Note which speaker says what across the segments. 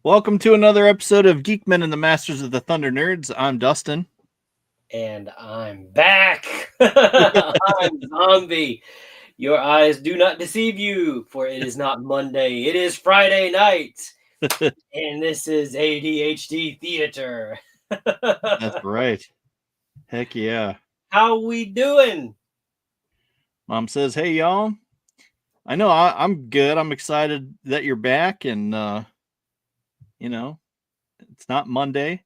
Speaker 1: Welcome to another episode of Geek-Men and the Masters of the Thunder Nerds. I'm Dustin.
Speaker 2: And I'm back. I'm Zombie. Your eyes do not deceive you, for it is not Monday. It is Friday night. And this is ADHD Theater.
Speaker 1: That's right. Heck yeah.
Speaker 2: How we doing?
Speaker 1: Mom says, hey, y'all. I know I'm good. I'm excited that you're back. And, it's not Monday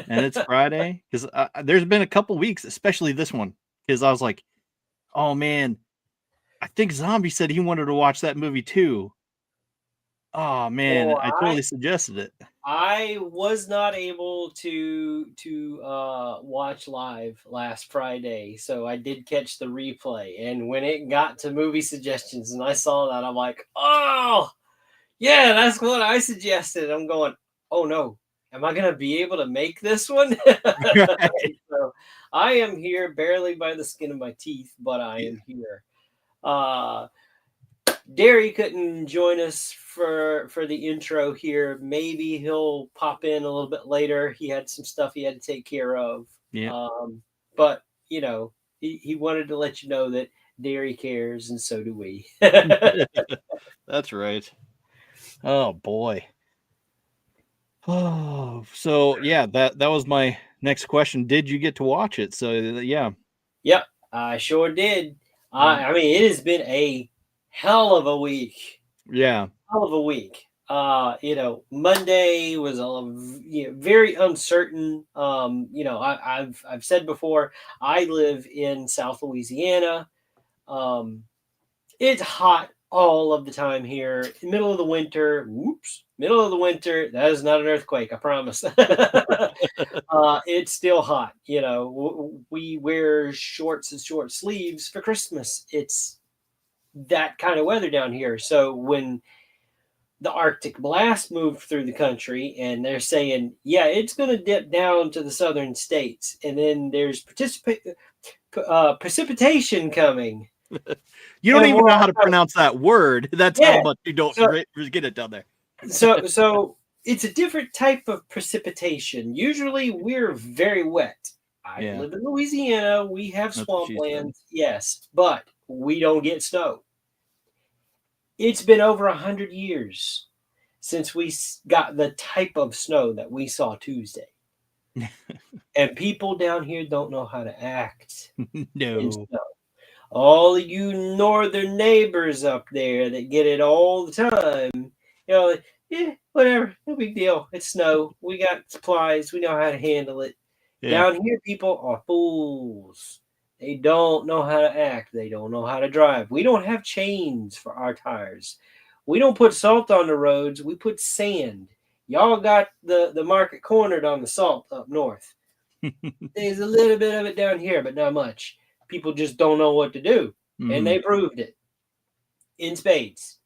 Speaker 1: and it's Friday. Because there's been a couple weeks, especially this one. Because I was like, oh, man, I think Zombie said he wanted to watch that movie too. Oh, man,
Speaker 2: Well,
Speaker 1: I totally suggested it.
Speaker 2: I was not able to watch live last Friday, so I did catch the replay. And when it got to movie suggestions and I saw that, I'm like, oh, yeah, that's what I suggested. I'm going, oh no, am I going to be able to make this one?
Speaker 1: Right.
Speaker 2: So I am here barely by the skin of my teeth, but I am here. Derry couldn't join us for the intro here. Maybe he'll pop in a little bit later. He had some stuff he had to take care of.
Speaker 1: Yeah.
Speaker 2: But he wanted to let you know that Derry cares, and so do we.
Speaker 1: That's right. Oh boy. Oh, so yeah, that was my next question. Did you get to watch it? So yeah.
Speaker 2: Yep, I sure did. I mean, it has been a hell of a week.
Speaker 1: Yeah.
Speaker 2: Hell of a week. Monday was very uncertain. I've said before, I live in South Louisiana. It's hot all of the time here. Middle of the winter. Middle of the winter. That is not an earthquake, I promise. It's still hot. We wear shorts and short sleeves for Christmas. It's that kind of weather down here. So when the Arctic blast moved through the country, and they're saying, yeah, it's going to dip down to the southern states, and then there's precipitation coming.
Speaker 1: You don't even know how to pronounce that word. That's how much you don't get it down there.
Speaker 2: So it's a different type of precipitation. Usually we're very wet. I live in Louisiana. We have swamplands, yes, but we don't get snow. It's been over 100 years since we got the type of snow that we saw Tuesday. And people down here don't know how to act.
Speaker 1: No.
Speaker 2: All you northern neighbors up there that get it all the time, whatever, no big deal. It's snow. We got supplies. We know how to handle it. Yeah. Down here, people are fools. They don't know how to act. They don't know how to drive. We don't have chains for our tires. We don't put salt on the roads. We put sand. Y'all got the market cornered on the salt up north. There's a little bit of it down here, but not much. People just don't know what to do. Mm-hmm. And they proved it in spades.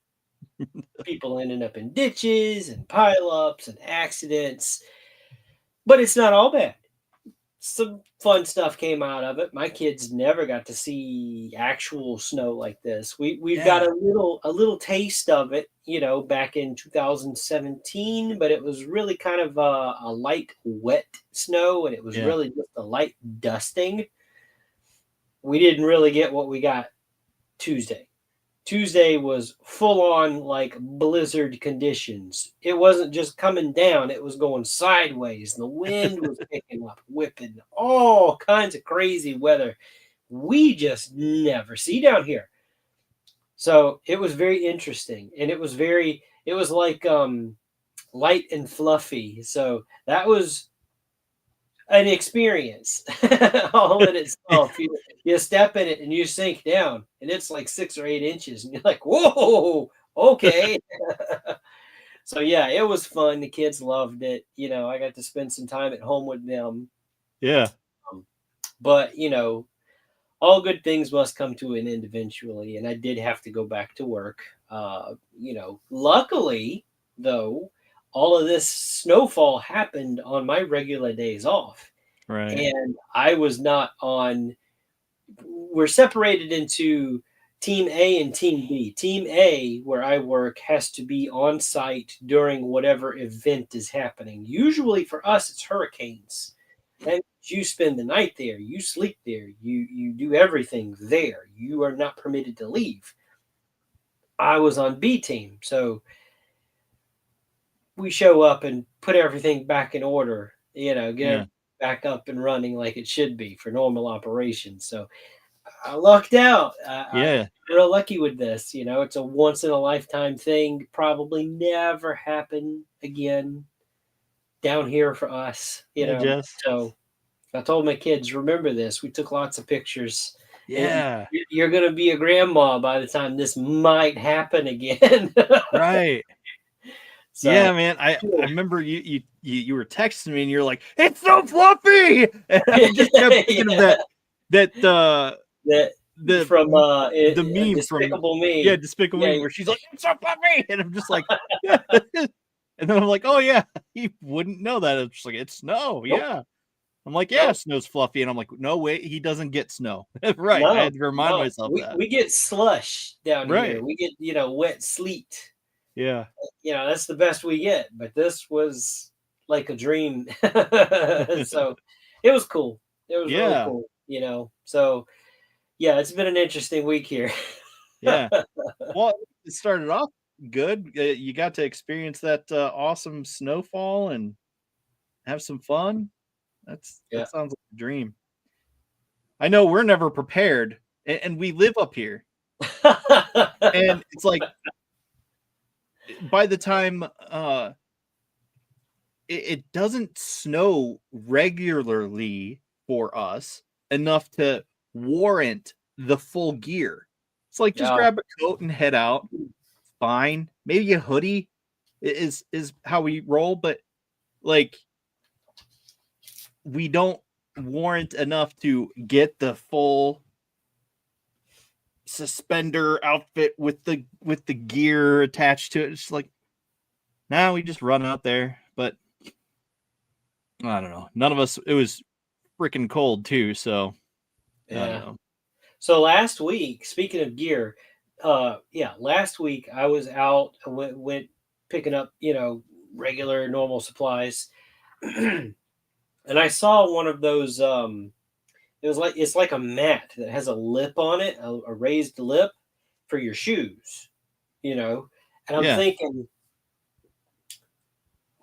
Speaker 2: People ended up in ditches and pileups and accidents. But it's not all bad. Some fun stuff came out of it. My kids never got to see actual snow like this. We've got a little taste of it, back in 2017, but it was really kind of a light, wet snow, and it was really just a light dusting. We didn't really get what we got Tuesday. Tuesday was full on like blizzard conditions. It wasn't just coming down, it was going sideways. The wind was picking up, whipping, all kinds of crazy weather we just never see down here. So it was very interesting, and it was like light and fluffy. So that was an experience all in itself. You step in it and you sink down, and it's like 6 or 8 inches, and you're like, whoa, okay. So yeah, it was fun. The kids loved it. I got to spend some time at home with them.
Speaker 1: Yeah.
Speaker 2: But all good things must come to an end eventually, and I did have to go back to work. Luckily though, all of this snowfall happened on my regular days off.
Speaker 1: Right.
Speaker 2: And I was not on. We're separated into Team A and Team B. Team A, where I work, has to be on site during whatever event is happening. Usually for us, it's hurricanes. And you spend the night there, you sleep there, you do everything there. You are not permitted to leave. I was on B team, so we show up and put everything back in order, get
Speaker 1: Yeah.
Speaker 2: it back up and running like it should be for normal operations. So I lucked out. I'm
Speaker 1: Yeah.
Speaker 2: real lucky with this. It's a once in a lifetime thing. Probably never happen again down here for us.
Speaker 1: Yeah, Jess.
Speaker 2: So I told my kids, remember this. We took lots of pictures. And
Speaker 1: Yeah.
Speaker 2: you're going to be a grandma by the time this might happen again.
Speaker 1: Right.
Speaker 2: So,
Speaker 1: yeah, man. I remember you were texting me and you're like, it's so fluffy. And I just kept thinking of that the meme
Speaker 2: Despicable
Speaker 1: from
Speaker 2: Me.
Speaker 1: Despicable Me, where she's like, it's so fluffy. And I'm just like, yeah. And then I'm like, oh yeah, he wouldn't know that. It's just like, it's snow.
Speaker 2: Nope.
Speaker 1: Yeah. I'm like, yeah,
Speaker 2: Nope.
Speaker 1: Snow's fluffy. And I'm like, no, wait, he doesn't get snow. Right.
Speaker 2: No,
Speaker 1: I had to remind myself that.
Speaker 2: We get slush down
Speaker 1: Right.
Speaker 2: here. We get, wet sleet.
Speaker 1: Yeah.
Speaker 2: That's the best we get. But this was like a dream. So it was cool. It was really cool, So yeah, it's been an interesting week here.
Speaker 1: Yeah. Well, it started off good. You got to experience that awesome snowfall and have some fun. That sounds like a dream. I know we're never prepared, and we live up here. And it's like, by the time it doesn't snow regularly for us enough to warrant the full gear. It's like, just grab a coat and head out. Fine. Maybe a hoodie is how we roll, but like, we don't warrant enough to get the full suspender outfit with the gear attached to it. It's like, now we just run out there. But I don't know. None of us. It was freaking cold too. So I don't know.
Speaker 2: So last week, speaking of gear, last week I was out. I went picking up, regular normal supplies, and I saw one of those. It's like a mat that has a lip on it, a raised lip for your shoes, And I'm thinking,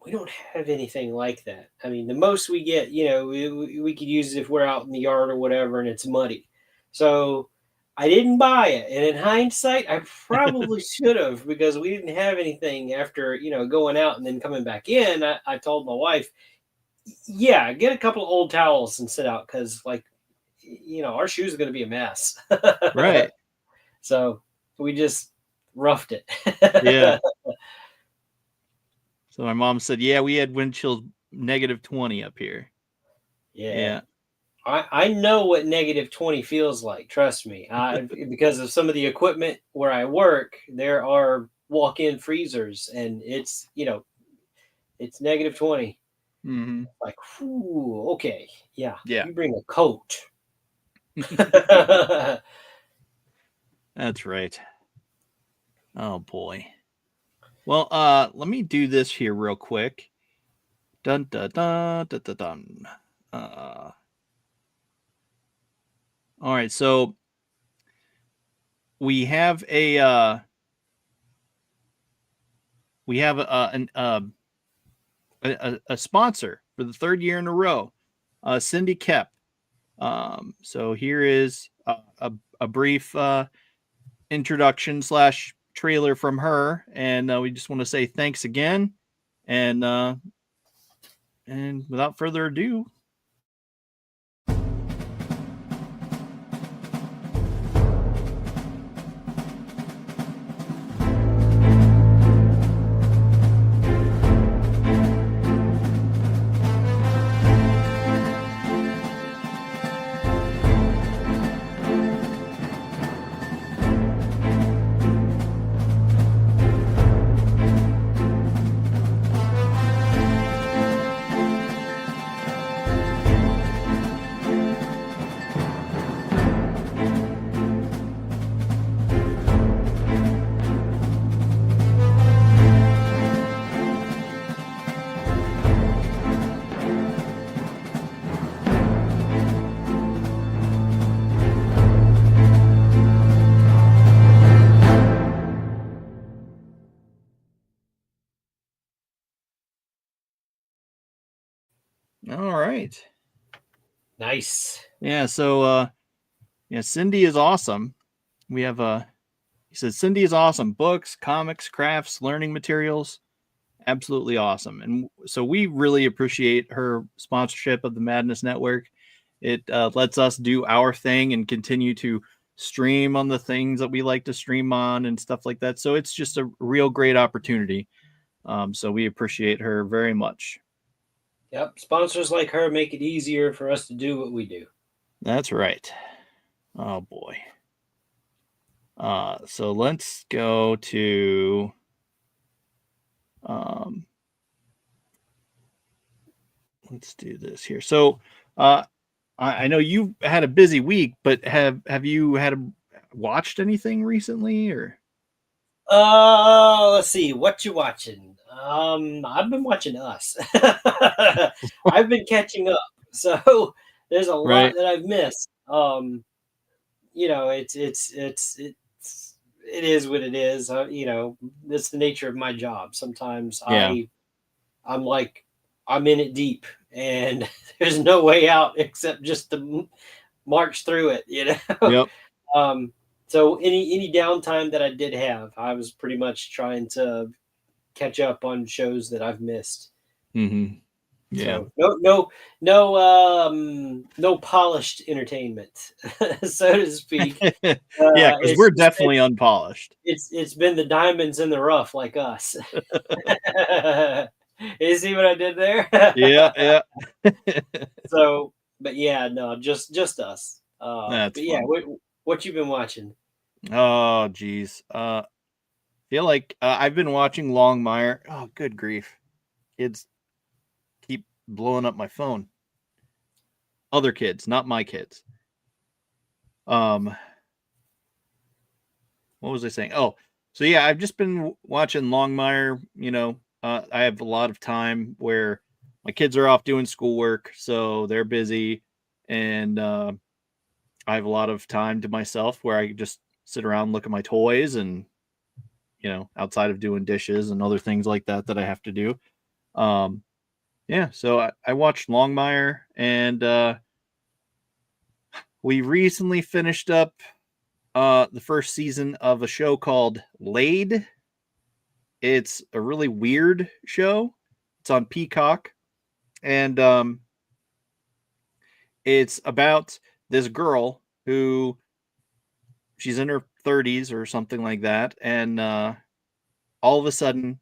Speaker 2: we don't have anything like that. I mean, the most we get, we could use it if we're out in the yard or whatever, and it's muddy. So I didn't buy it. And in hindsight, I probably should have, because we didn't have anything after, going out and then coming back in. I told my wife, get a couple of old towels and sit out, because our shoes are going to be a mess.
Speaker 1: Right.
Speaker 2: So we just roughed it.
Speaker 1: Yeah. So my mom said, we had wind chills -20 up here.
Speaker 2: Yeah. I know what -20 feels like. Trust me. Because of some of the equipment where I work, there are walk-in freezers, and it's, it's -20.
Speaker 1: Mm-hmm.
Speaker 2: Like, whew, okay. Yeah.
Speaker 1: Yeah.
Speaker 2: You bring a coat.
Speaker 1: That's right. Oh boy. Well, let me do this here real quick. Dun dun dun dun dun dun. All right, so we have a sponsor for the third year in a row, Cindy Kep. So here is a brief introduction / trailer from her, and we just want to say thanks again, and without further ado, right.
Speaker 2: Nice.
Speaker 1: Yeah. So, Cindy is awesome. We have he says Cindy is awesome. Books, comics, crafts, learning materials, absolutely awesome. And so we really appreciate her sponsorship of the Madness Network. It lets us do our thing and continue to stream on the things that we like to stream on and stuff like that. So it's just a real great opportunity. So we appreciate her very much.
Speaker 2: Yep. Sponsors like her make it easier for us to do what we do.
Speaker 1: That's right. Oh boy. So let's go to let's do this here. So I know you had a busy week, but have you watched anything recently or?
Speaker 2: Let's see. What you watching? I've been watching Us. I've been catching up. So there's a lot
Speaker 1: Right.
Speaker 2: that I've missed. It is what it is. That's the nature of my job. Sometimes
Speaker 1: Yeah.
Speaker 2: I'm like, I'm in it deep, and there's no way out except just to march through it.
Speaker 1: Yep.
Speaker 2: So any downtime that I did have, I was pretty much trying to catch up on shows that I've missed.
Speaker 1: Mm-hmm. Yeah.
Speaker 2: So no polished entertainment, so to speak.
Speaker 1: Yeah, because we're definitely unpolished.
Speaker 2: It's been the diamonds in the rough like us. You see what I did there?
Speaker 1: Yeah.
Speaker 2: So, but yeah, no, just us.
Speaker 1: That's
Speaker 2: But yeah,
Speaker 1: fun.
Speaker 2: what you been watching?
Speaker 1: Oh, geez. Feel like I've been watching Longmire. Oh, good grief. Kids keep blowing up my phone. Other kids, not my kids. What was I saying? Oh, so yeah, I've just been watching Longmire. I have a lot of time where my kids are off doing schoolwork, so they're busy, and I have a lot of time to myself where I just sit around and look at my toys and outside of doing dishes and other things like that I have to do. Yeah, so I watched Longmire, and we recently finished up the first season of a show called Laid. It's a really weird show. It's on Peacock, and it's about this girl who she's in her 30s or something like that, and all of a sudden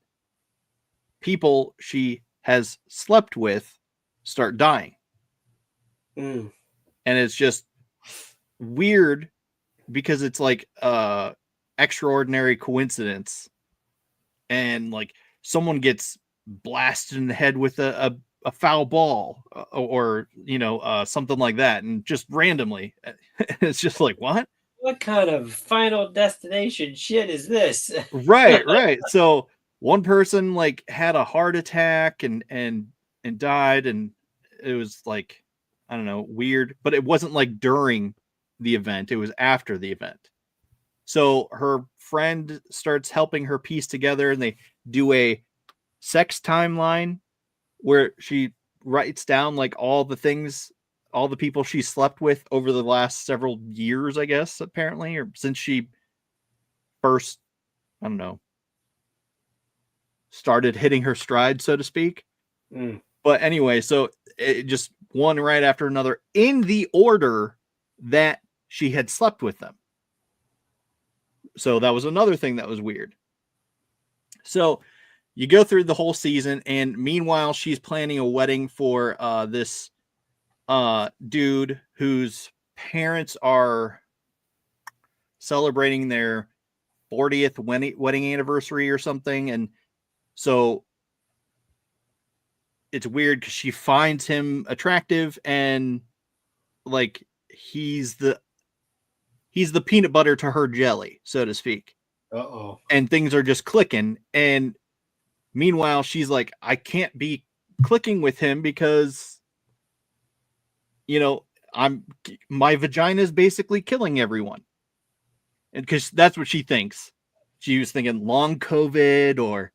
Speaker 1: people she has slept with start dying.
Speaker 2: Mm.
Speaker 1: And it's just weird because it's like extraordinary coincidence, and like someone gets blasted in the head with a foul ball or something like that, and just randomly it's just like, what?
Speaker 2: What kind of Final Destination shit is this?
Speaker 1: Right. So one person like had a heart attack and died, and it was like, I don't know, weird, but it wasn't like during the event, it was after the event. So her friend starts helping her piece together, and they do a sex timeline where she writes down like all the people she slept with over the last several years, I guess, apparently, or since she first, I don't know, started hitting her stride, so to speak.
Speaker 2: Mm.
Speaker 1: But anyway, so it just one right after another in the order that she had slept with them. So that was another thing that was weird. So you go through the whole season, and meanwhile, she's planning a wedding for this dude whose parents are celebrating their 40th wedding anniversary or something. And so it's weird because she finds him attractive, and like he's the peanut butter to her jelly, so to speak.
Speaker 2: Uh-oh.
Speaker 1: And things are just clicking. And meanwhile, she's like, I can't be clicking with him because, my vagina is basically killing everyone. And because that's what she thinks. She was thinking long COVID or,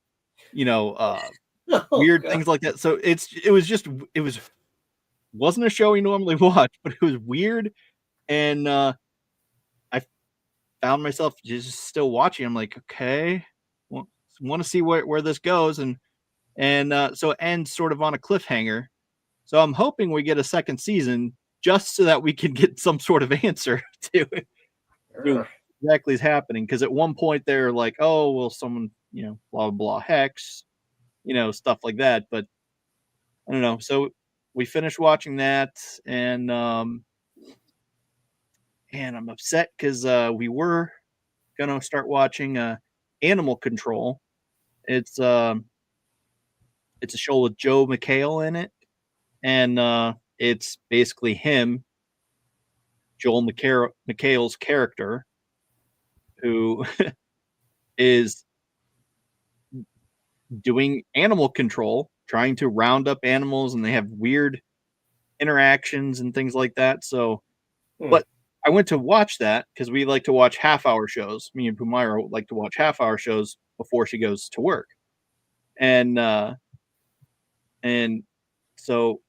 Speaker 2: Oh,
Speaker 1: weird
Speaker 2: God.
Speaker 1: things like that. So it was wasn't a show we normally watch, but it was weird. And I found myself just still watching. I'm like, okay, well, want to see where this goes. And so it ends sort of on a cliffhanger. So I'm hoping we get a second season just so that we can get some sort of answer to what exactly is happening. Because at one point they're like, oh, well, someone, blah, blah, blah, hex, stuff like that. But I don't know. So we finished watching that, and I'm upset because we were gonna start watching Animal Control. It's a show with Joe McHale in it, and it's basically him, Joel McHale's character, who is doing animal control, trying to round up animals, and they have weird interactions and things like that. So, but I went to watch that because we like to watch half-hour shows. Me and Pumira like to watch half-hour shows before she goes to work, and so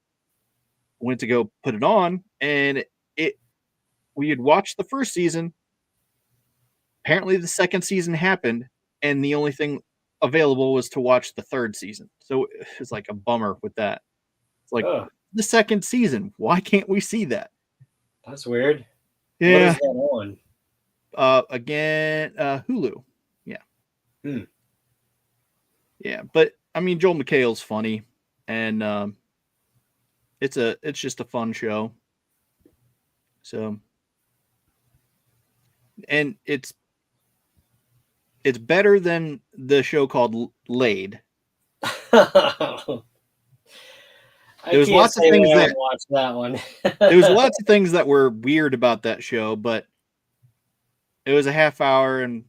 Speaker 1: went to go put it on, and we had watched the first season. Apparently, the second season happened, and the only thing available was to watch the third season. So it's like a bummer with that. It's like the second season. Why can't we see that?
Speaker 2: That's weird.
Speaker 1: Yeah.
Speaker 2: What is that on?
Speaker 1: Again, Hulu. Yeah. Yeah, but I mean, Joel McHale's funny, and it's just a fun show. So, and it's better than the show called Laid.
Speaker 2: There was lots of things that watched that one.
Speaker 1: There was lots of things that were weird about that show, but it was a half hour and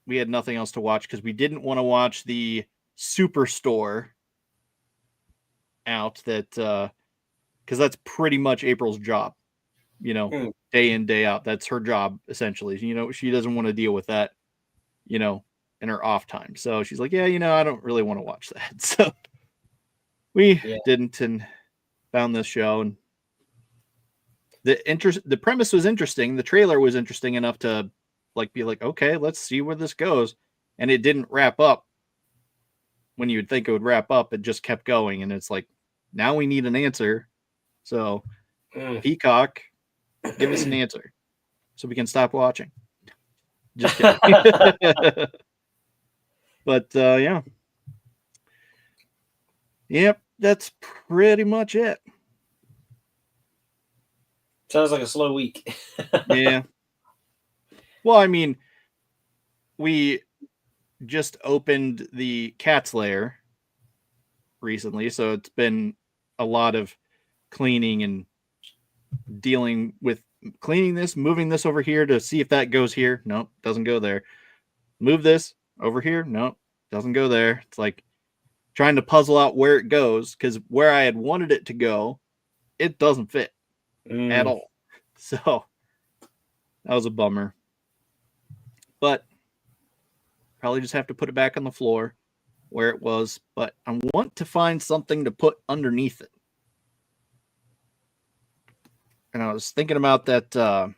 Speaker 1: we had nothing else to watch because we didn't want to watch the Superstore out that because that's pretty much April's job, day in, day out. That's her job essentially. She doesn't want to deal with that, in her off time. So she's like, yeah, I don't really want to watch that. So we didn't, and found this show, and the premise was interesting. The trailer was interesting enough to be like, okay, let's see where this goes. And it didn't wrap up when you would think it would wrap up. It just kept going, and it's like, now we need an answer. So Peacock, give us an answer so we can stop watching. Just kidding. But yeah. Yep, that's pretty much it.
Speaker 2: Sounds like a slow week.
Speaker 1: Yeah. Well, I mean, we just opened the Cat's Lair recently, so it's been a lot of cleaning and dealing with cleaning this, moving this over here to see if that goes here. Nope, doesn't go there. Move this over here. Nope, doesn't go there. It's like trying to puzzle out where it goes, because where I had wanted it to go, it doesn't fit at all. So that was a bummer. But probably just have to put it back on the floor where it was. But I want to find something to put underneath it. And I was thinking about that. I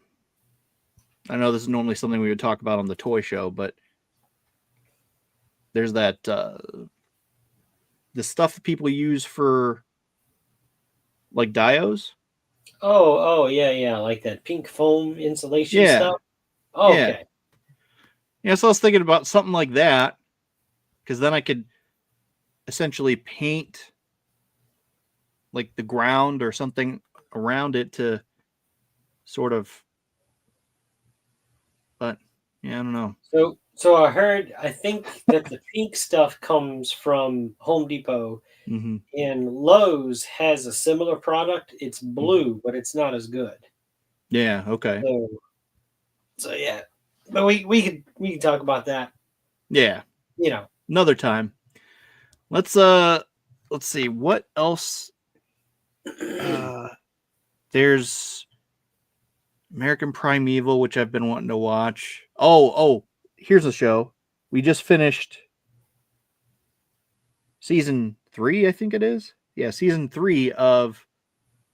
Speaker 1: know this is normally something we would talk about on the toy show, but there's that the stuff that people use for like dios.
Speaker 2: Oh, yeah, like that pink foam insulation stuff. Oh, okay.
Speaker 1: Yeah, so I was thinking about something like that, because then I could essentially paint like the ground or something around it to sort of. But yeah, I don't know.
Speaker 2: So I think that the pink stuff comes from Home Depot, and Lowe's has a similar product. It's blue, but it's not as good.
Speaker 1: Yeah. Okay.
Speaker 2: So yeah, but we could talk about that.
Speaker 1: Yeah. Another time. Let's see what else. There's American Primeval, which I've been wanting to watch. Oh, here's a show. We just finished season 3, I think it is. Yeah, season 3 of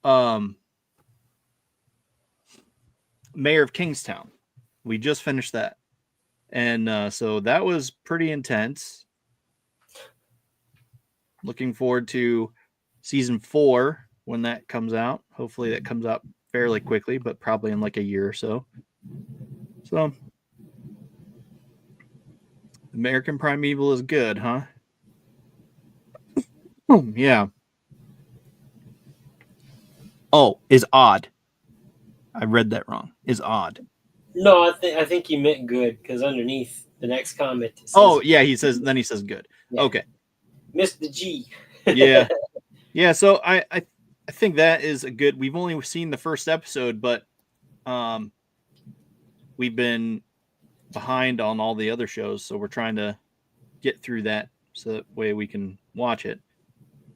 Speaker 1: Mayor of Kingstown. We just finished that. And so that was pretty intense. Looking forward to season 4 when that comes out. Hopefully that comes out fairly quickly, but probably in like a year or so. So American Primeval is good, huh? Yeah. Oh, is odd. I read that wrong. Is odd.
Speaker 2: No, I think he meant good because underneath the next comment it says,
Speaker 1: oh yeah, he says good.
Speaker 2: Yeah.
Speaker 1: Okay.
Speaker 2: Mr. G.
Speaker 1: Yeah. Yeah, so I think that is a good. We've only seen the first episode, but we've been behind on all the other shows, so we're trying to get through that so that way we can watch it.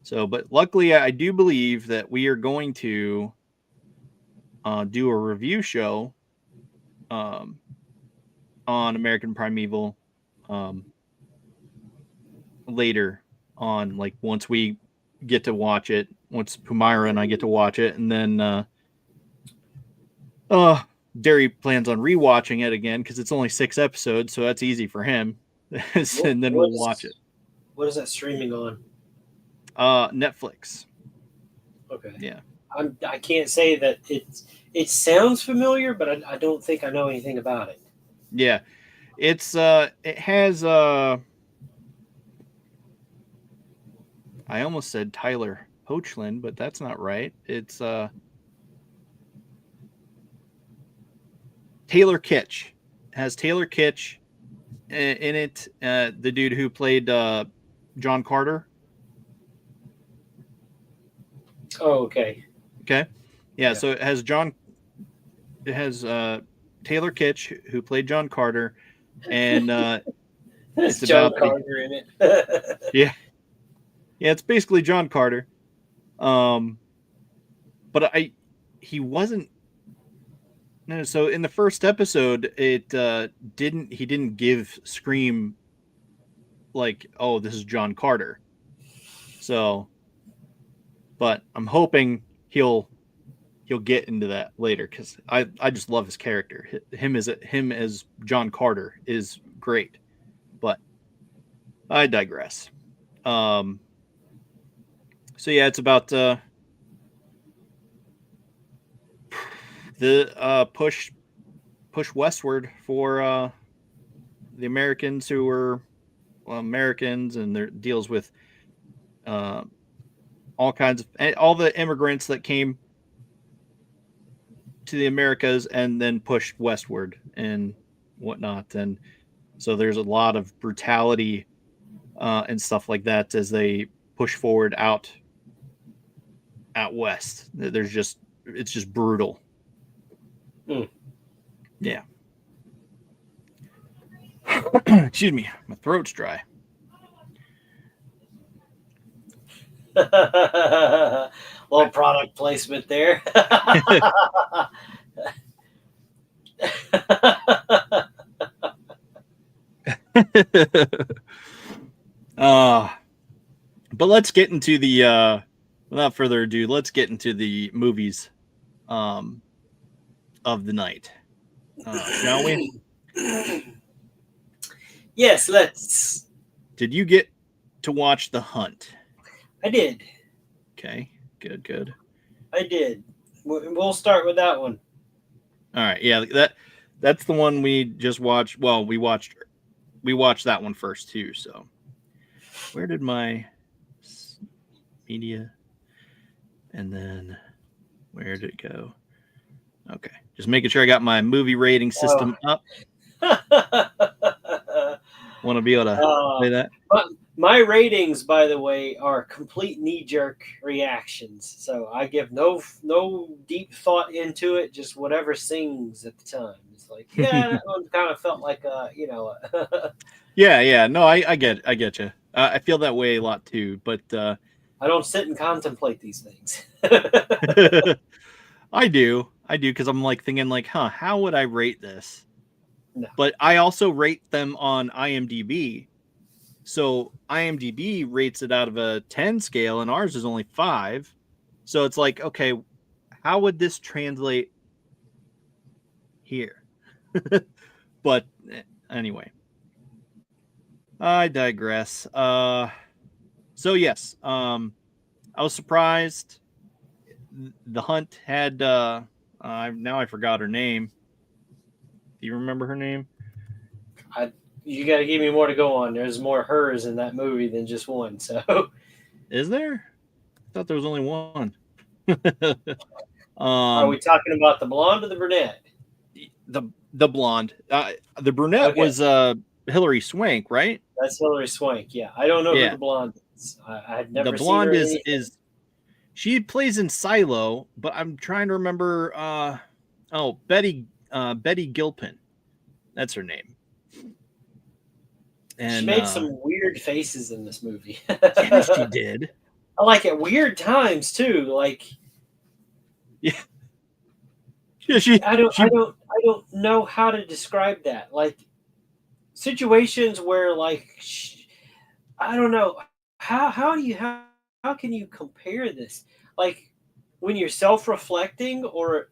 Speaker 1: So, but luckily, I do believe that we are going to do a review show on American Primeval later on, like once we get to watch it, once Pumira and I get to watch it, and then Derry plans on rewatching it again because it's only 6 episodes, so that's easy for him. And then we'll watch it.
Speaker 2: What is that streaming on?
Speaker 1: Netflix.
Speaker 2: Okay.
Speaker 1: Yeah.
Speaker 2: I can't say that it sounds familiar, but I don't think I know anything about it.
Speaker 1: Yeah. It's it has I almost said Tyler Hoechlin, but that's not right. It's Taylor Kitsch. It has Taylor Kitsch in it, the dude who played John Carter.
Speaker 2: Oh, okay.
Speaker 1: Okay. Yeah, so it has Taylor Kitsch who played John Carter, and
Speaker 2: it's John Carter in it.
Speaker 1: Yeah, it's basically John Carter. But he wasn't. No, so in the first episode, he didn't give Scream like, oh, this is John Carter. So, but I'm hoping he'll get into that later because I just love his character. Him as John Carter is great, but I digress. So yeah, it's about the push westward for the Americans who were Americans, and their deals with all the immigrants that came to the Americas and then pushed westward and whatnot. And so there's a lot of brutality and stuff like that as they push forward out west. It's just brutal. Yeah. Excuse me, my throat's dry.
Speaker 2: Little product placement there.
Speaker 1: But let's get into the without further ado, let's get into the movies of the night. Shall we?
Speaker 2: Yes, let's.
Speaker 1: Did you get to watch The Hunt?
Speaker 2: I did.
Speaker 1: Okay, good.
Speaker 2: I did. We'll start with that one.
Speaker 1: All right, yeah, that's the one we just watched. Well, we watched that one first too. So, where did my media? And then where did it go? Okay, just making sure I got my movie rating system up. Want to be able to say that?
Speaker 2: My ratings, by the way, are complete knee-jerk reactions. So I give no deep thought into it, just whatever sings at the time. It's like, yeah, that one kind of felt like
Speaker 1: Yeah. No, I get you. I feel that way a lot too, but
Speaker 2: I don't sit and contemplate these things.
Speaker 1: I do because I'm like thinking like, how would I rate this?
Speaker 2: No.
Speaker 1: But I also rate them on IMDb. So IMDb rates it out of a 10 scale and ours is only 5. So it's like, okay, how would this translate here? But anyway, I digress. So yes, I was surprised. The hunt had now I forgot her name. Do you remember her name?
Speaker 2: You got to give me more to go on. There's more hers in that movie than just one. So,
Speaker 1: Is there? I thought there was only one.
Speaker 2: are we talking about the blonde or the brunette?
Speaker 1: The blonde. The brunette
Speaker 2: Okay.
Speaker 1: was Hilary Swank, right?
Speaker 2: That's Hilary Swank. Yeah, I don't know who
Speaker 1: Yeah.
Speaker 2: the blonde is. I had never
Speaker 1: The
Speaker 2: seen her
Speaker 1: blonde
Speaker 2: in
Speaker 1: is she plays in Silo, but I'm trying to remember. Betty Gilpin. That's her name. And
Speaker 2: she made some weird faces in this movie.
Speaker 1: yeah, she did.
Speaker 2: I like at weird times too. Like,
Speaker 1: yeah,
Speaker 2: I don't know how to describe that. Like situations where like I don't know how can you compare this? Like when you're self-reflecting or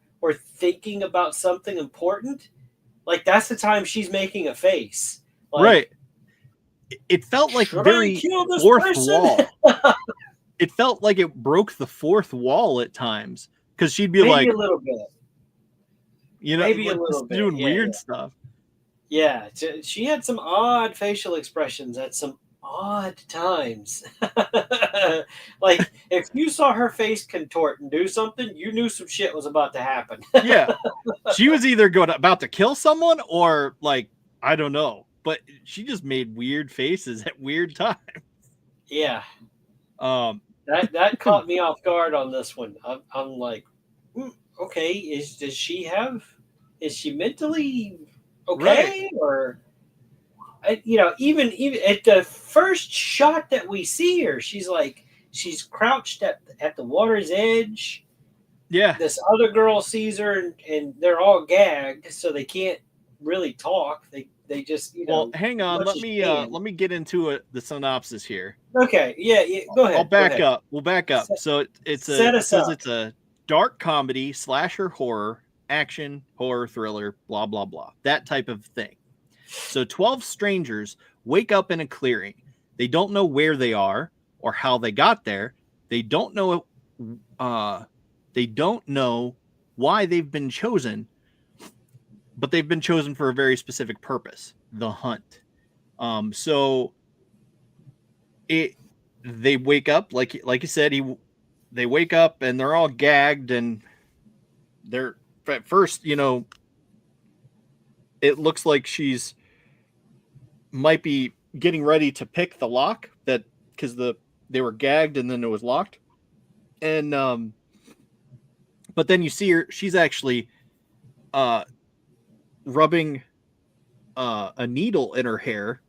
Speaker 2: thinking about something important, like that's the time she's making a face. Like,
Speaker 1: right. It felt like very fourth wall. It felt like it broke the fourth wall at times because she'd be
Speaker 2: maybe a little bit.
Speaker 1: You know,
Speaker 2: maybe
Speaker 1: like
Speaker 2: a little bit.
Speaker 1: doing weird stuff.
Speaker 2: Yeah, she had some odd facial expressions at some odd times. Like if you saw her face contort and do something, you knew some shit was about to happen.
Speaker 1: Yeah, she was either about to kill someone or like I don't know, but she just made weird faces at weird times.
Speaker 2: Yeah, that caught me off guard on this one. I'm like, okay, is she mentally okay, right? Or even at the first shot that we see her, she's crouched at the water's edge.
Speaker 1: Yeah,
Speaker 2: this other girl sees her and they're all gagged, so they can't really talk. They just
Speaker 1: well, hang on, let me get into the synopsis here.
Speaker 2: Okay, yeah, go ahead.
Speaker 1: I'll back up. We'll back up. So it says it's a dark comedy, slasher, horror, action, horror, thriller, blah blah blah, that type of thing. So 12 strangers wake up in a clearing. They don't know where they are or how they got there. They don't know why they've been chosen, but they've been chosen for a very specific purpose, the hunt. So they wake up, like you said, they wake up and they're all gagged, and they're at first, it looks like she's might be getting ready to pick the lock that because they were gagged and then it was locked. And but then you see her, she's actually rubbing a needle in her hair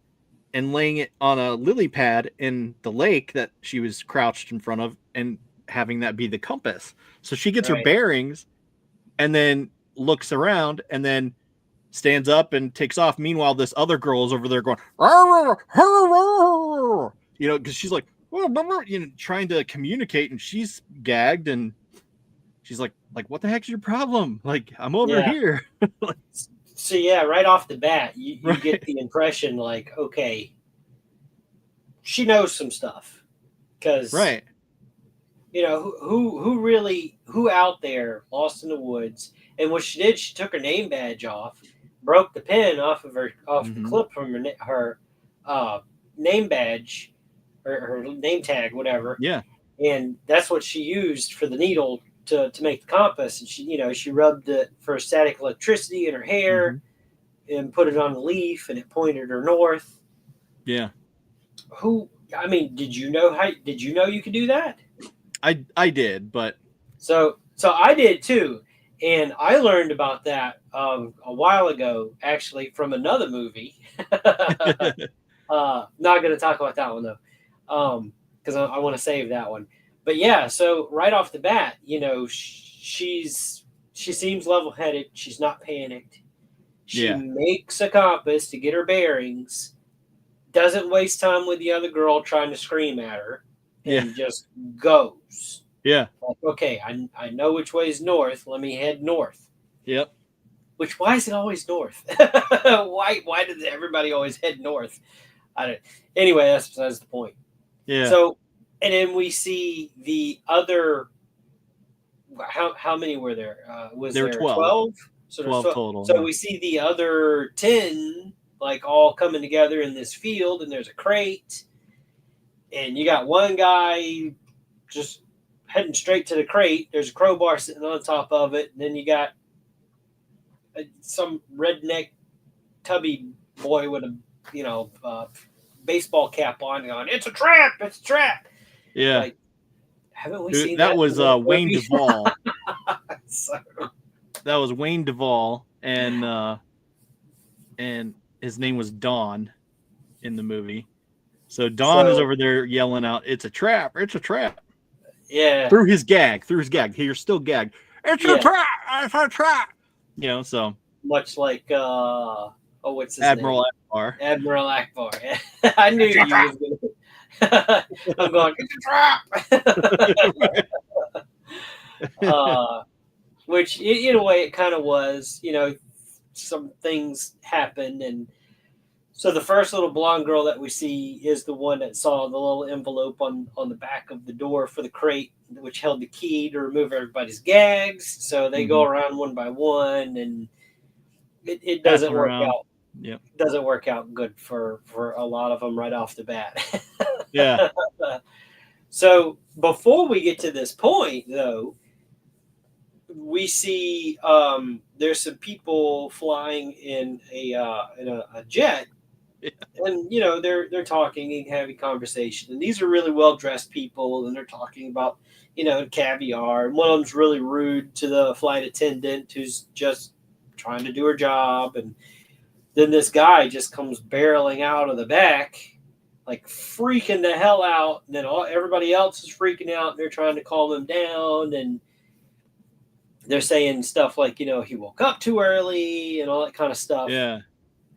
Speaker 1: and laying it on a lily pad in the lake that she was crouched in front of and having that be the compass. So she gets her bearings and then looks around and then stands up and takes off. Meanwhile, this other girl is over there going, because she's like, trying to communicate, and she's gagged, and she's like, what the heck's your problem? Like, I'm over here.
Speaker 2: So yeah, right off the bat, you get the impression like, okay, she knows some stuff, because who out there lost in the woods, and what she did, she took her name badge off, broke the pin off of the clip from her name badge or her name tag, whatever.
Speaker 1: Yeah,
Speaker 2: and that's what she used for the needle to make the compass. And she rubbed it for static electricity in her hair and put it on the leaf, and it pointed her north.
Speaker 1: Yeah.
Speaker 2: Did you know you could do that?
Speaker 1: I did, but
Speaker 2: so I did too. And I learned about that a while ago, actually, from another movie. Not going to talk about that one, though, because I want to save that one. But yeah, so right off the bat, she seems level-headed. She's not panicked. She makes a compass to get her bearings, doesn't waste time with the other girl trying to scream at her, and just goes.
Speaker 1: Yeah.
Speaker 2: Like, okay, I know which way is north. Let me head north.
Speaker 1: Yep.
Speaker 2: Why is it always north? Why did everybody always head north? I don't. Anyway, that's besides the point.
Speaker 1: Yeah.
Speaker 2: So, and then we see the other. How many were there? Was
Speaker 1: There were
Speaker 2: there
Speaker 1: 12.
Speaker 2: 12? So there's
Speaker 1: 12
Speaker 2: 12.
Speaker 1: total.
Speaker 2: So
Speaker 1: Yeah.
Speaker 2: we see the other 10 like all coming together in this field, and there's a crate, and you got one guy just heading straight to the crate. There's a crowbar sitting on top of it, and then you got some redneck tubby boy with a baseball cap on, going, "It's a trap! It's a trap!"
Speaker 1: Yeah.
Speaker 2: Like, haven't we seen
Speaker 1: that
Speaker 2: that?
Speaker 1: was Wayne Duvall.
Speaker 2: So,
Speaker 1: That was Wayne Duvall, and his name was Don in the movie. So Don is over there yelling out, "It's a trap! It's a trap!"
Speaker 2: Yeah.
Speaker 1: Through his gag. You're still gagged. It's a trap! It's a trap! You know, so
Speaker 2: much like what's his
Speaker 1: Admiral
Speaker 2: name?
Speaker 1: Akbar.
Speaker 2: Admiral Akbar. I knew you was gonna. I'm going, it's a trap. Which in a way it kind of was. Some things happened, and so the first little blonde girl that we see is the one that saw the little envelope on the back of the door for the crate, which held the key to remove everybody's gags. So they go around one by one, and it doesn't work out.
Speaker 1: Yep.
Speaker 2: Doesn't work out good for a lot of them right off the bat.
Speaker 1: Yeah.
Speaker 2: So before we get to this point, though, we see there's some people flying in a jet, and they're talking and having conversation, and these are really well dressed people, and they're talking about caviar, and one of them's really rude to the flight attendant who's just trying to do her job, and then this guy just comes barreling out of the back, like freaking the hell out, and then everybody else is freaking out, and they're trying to calm him down, and they're saying stuff like, he woke up too early and all that kind of stuff.
Speaker 1: Yeah.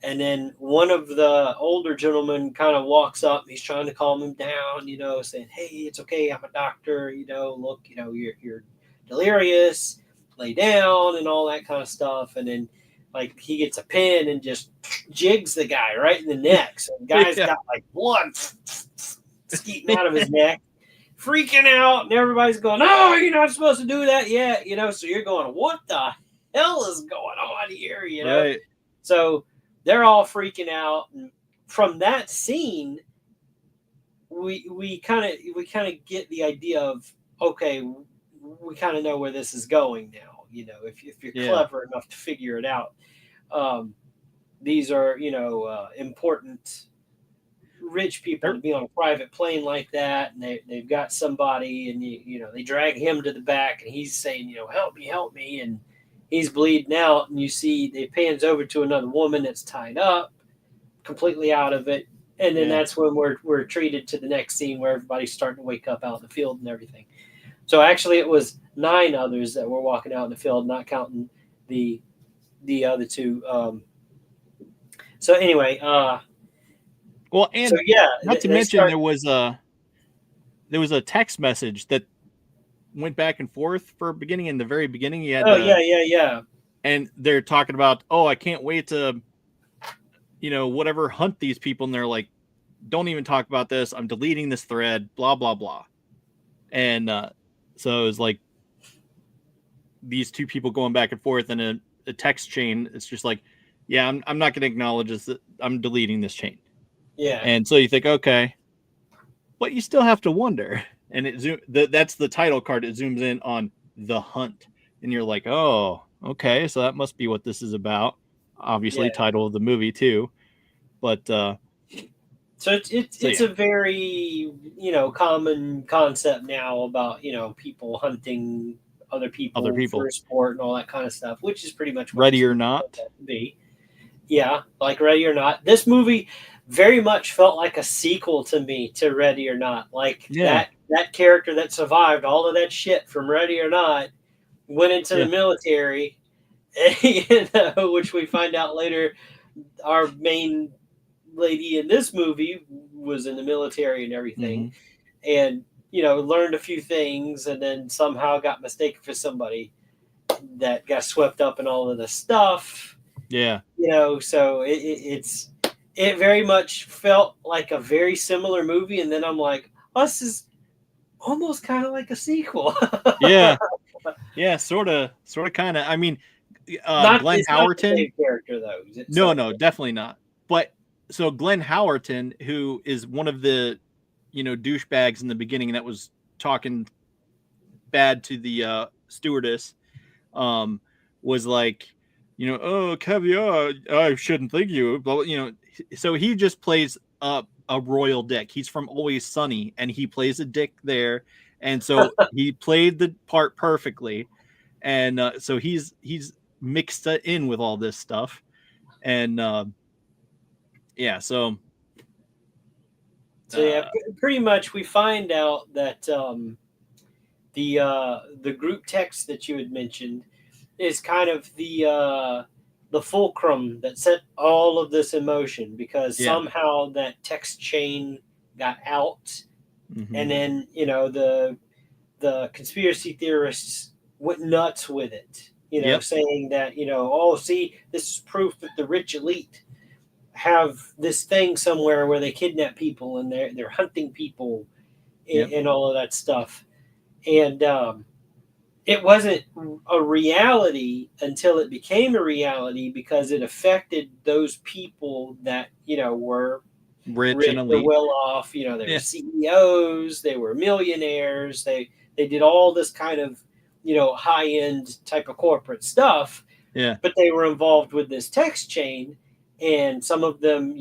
Speaker 2: And then one of the older gentlemen kind of walks up. He's trying to calm him down, saying, "Hey, it's okay. I'm a doctor. Look, you're delirious. Lay down," and all that kind of stuff. And then, like, he gets a pin and just jigs the guy right in the neck. So the guy's got like blood skeeting out of his neck, freaking out, and everybody's going, "Oh, you're not supposed to do that yet," So you're going, "What the hell is going on here?"
Speaker 1: Right.
Speaker 2: So they're all freaking out, and from that scene, we kind of get the idea of, okay, we kind of know where this is going now. If you're clever enough to figure it out, these are important rich people to be on a private plane like that, and they've got somebody, and they drag him to the back, and he's saying, help me, and he's bleeding out, and you see they pans over to another woman that's tied up, completely out of it, and then that's when we're treated to the next scene where everybody's starting to wake up out in the field and everything. So actually, it was 9 others that were walking out in the field, not counting the other 2. So anyway,
Speaker 1: well, and
Speaker 2: so yeah,
Speaker 1: not to mention there was a text message that went back and forth for beginning. In the very beginning, you had
Speaker 2: yeah,
Speaker 1: and they're talking about, "Oh, I can't wait to whatever hunt these people," and they're like, "Don't even talk about this. I'm deleting this thread, blah blah blah." And so it was like these 2 people going back and forth in a text chain. It's just like, yeah, I'm not going to acknowledge this. I'm deleting this chain.
Speaker 2: Yeah.
Speaker 1: And so you think, okay, but you still have to wonder. And that's the title card. It zooms in on the hunt, and you're like, oh, okay, so that must be what this is about. Obviously, title of the movie too. But
Speaker 2: so it's a very common concept now about people hunting other people for sport and all that kind of stuff, which is pretty much what
Speaker 1: Ready or Not.
Speaker 2: Yeah, like Ready or Not. This movie very much felt like a sequel to me to Ready or Not. Like that character that survived all of that shit from Ready or Not went into the military, which we find out later our main lady in this movie was in the military and everything. And learned a few things and then somehow got mistaken for somebody that got swept up in all of the stuff.
Speaker 1: Yeah.
Speaker 2: So it very much felt like a very similar movie, and then I'm like, oh, this is almost kind of like a sequel.
Speaker 1: Yeah. Yeah, sort of, kind of. I mean, Glenn
Speaker 2: It's not the
Speaker 1: Howerton.
Speaker 2: same character though.
Speaker 1: No, definitely not. But so Glenn Howerton, who is one of the, douchebags in the beginning that was talking bad to the stewardess, was like, oh, caviar, I shouldn't think you, but so he just plays a royal dick. He's from Always Sunny, and he plays a dick there, and so he played the part perfectly, and so he's mixed in with all this stuff, and yeah, so
Speaker 2: yeah, pretty much we find out that the group text that you had mentioned is kind of the fulcrum that set all of this in motion, because somehow that text chain got out, and then the conspiracy theorists went nuts with it, saying that oh, see, this is proof that the rich elite have this thing somewhere where they kidnap people and they're hunting people and all of that stuff. And it wasn't a reality until it became a reality, because it affected those people that were
Speaker 1: rich and elite,
Speaker 2: well off. They were CEOs, they were millionaires, they did all this kind of high end type of corporate stuff. But they were involved with this text chain, and some of them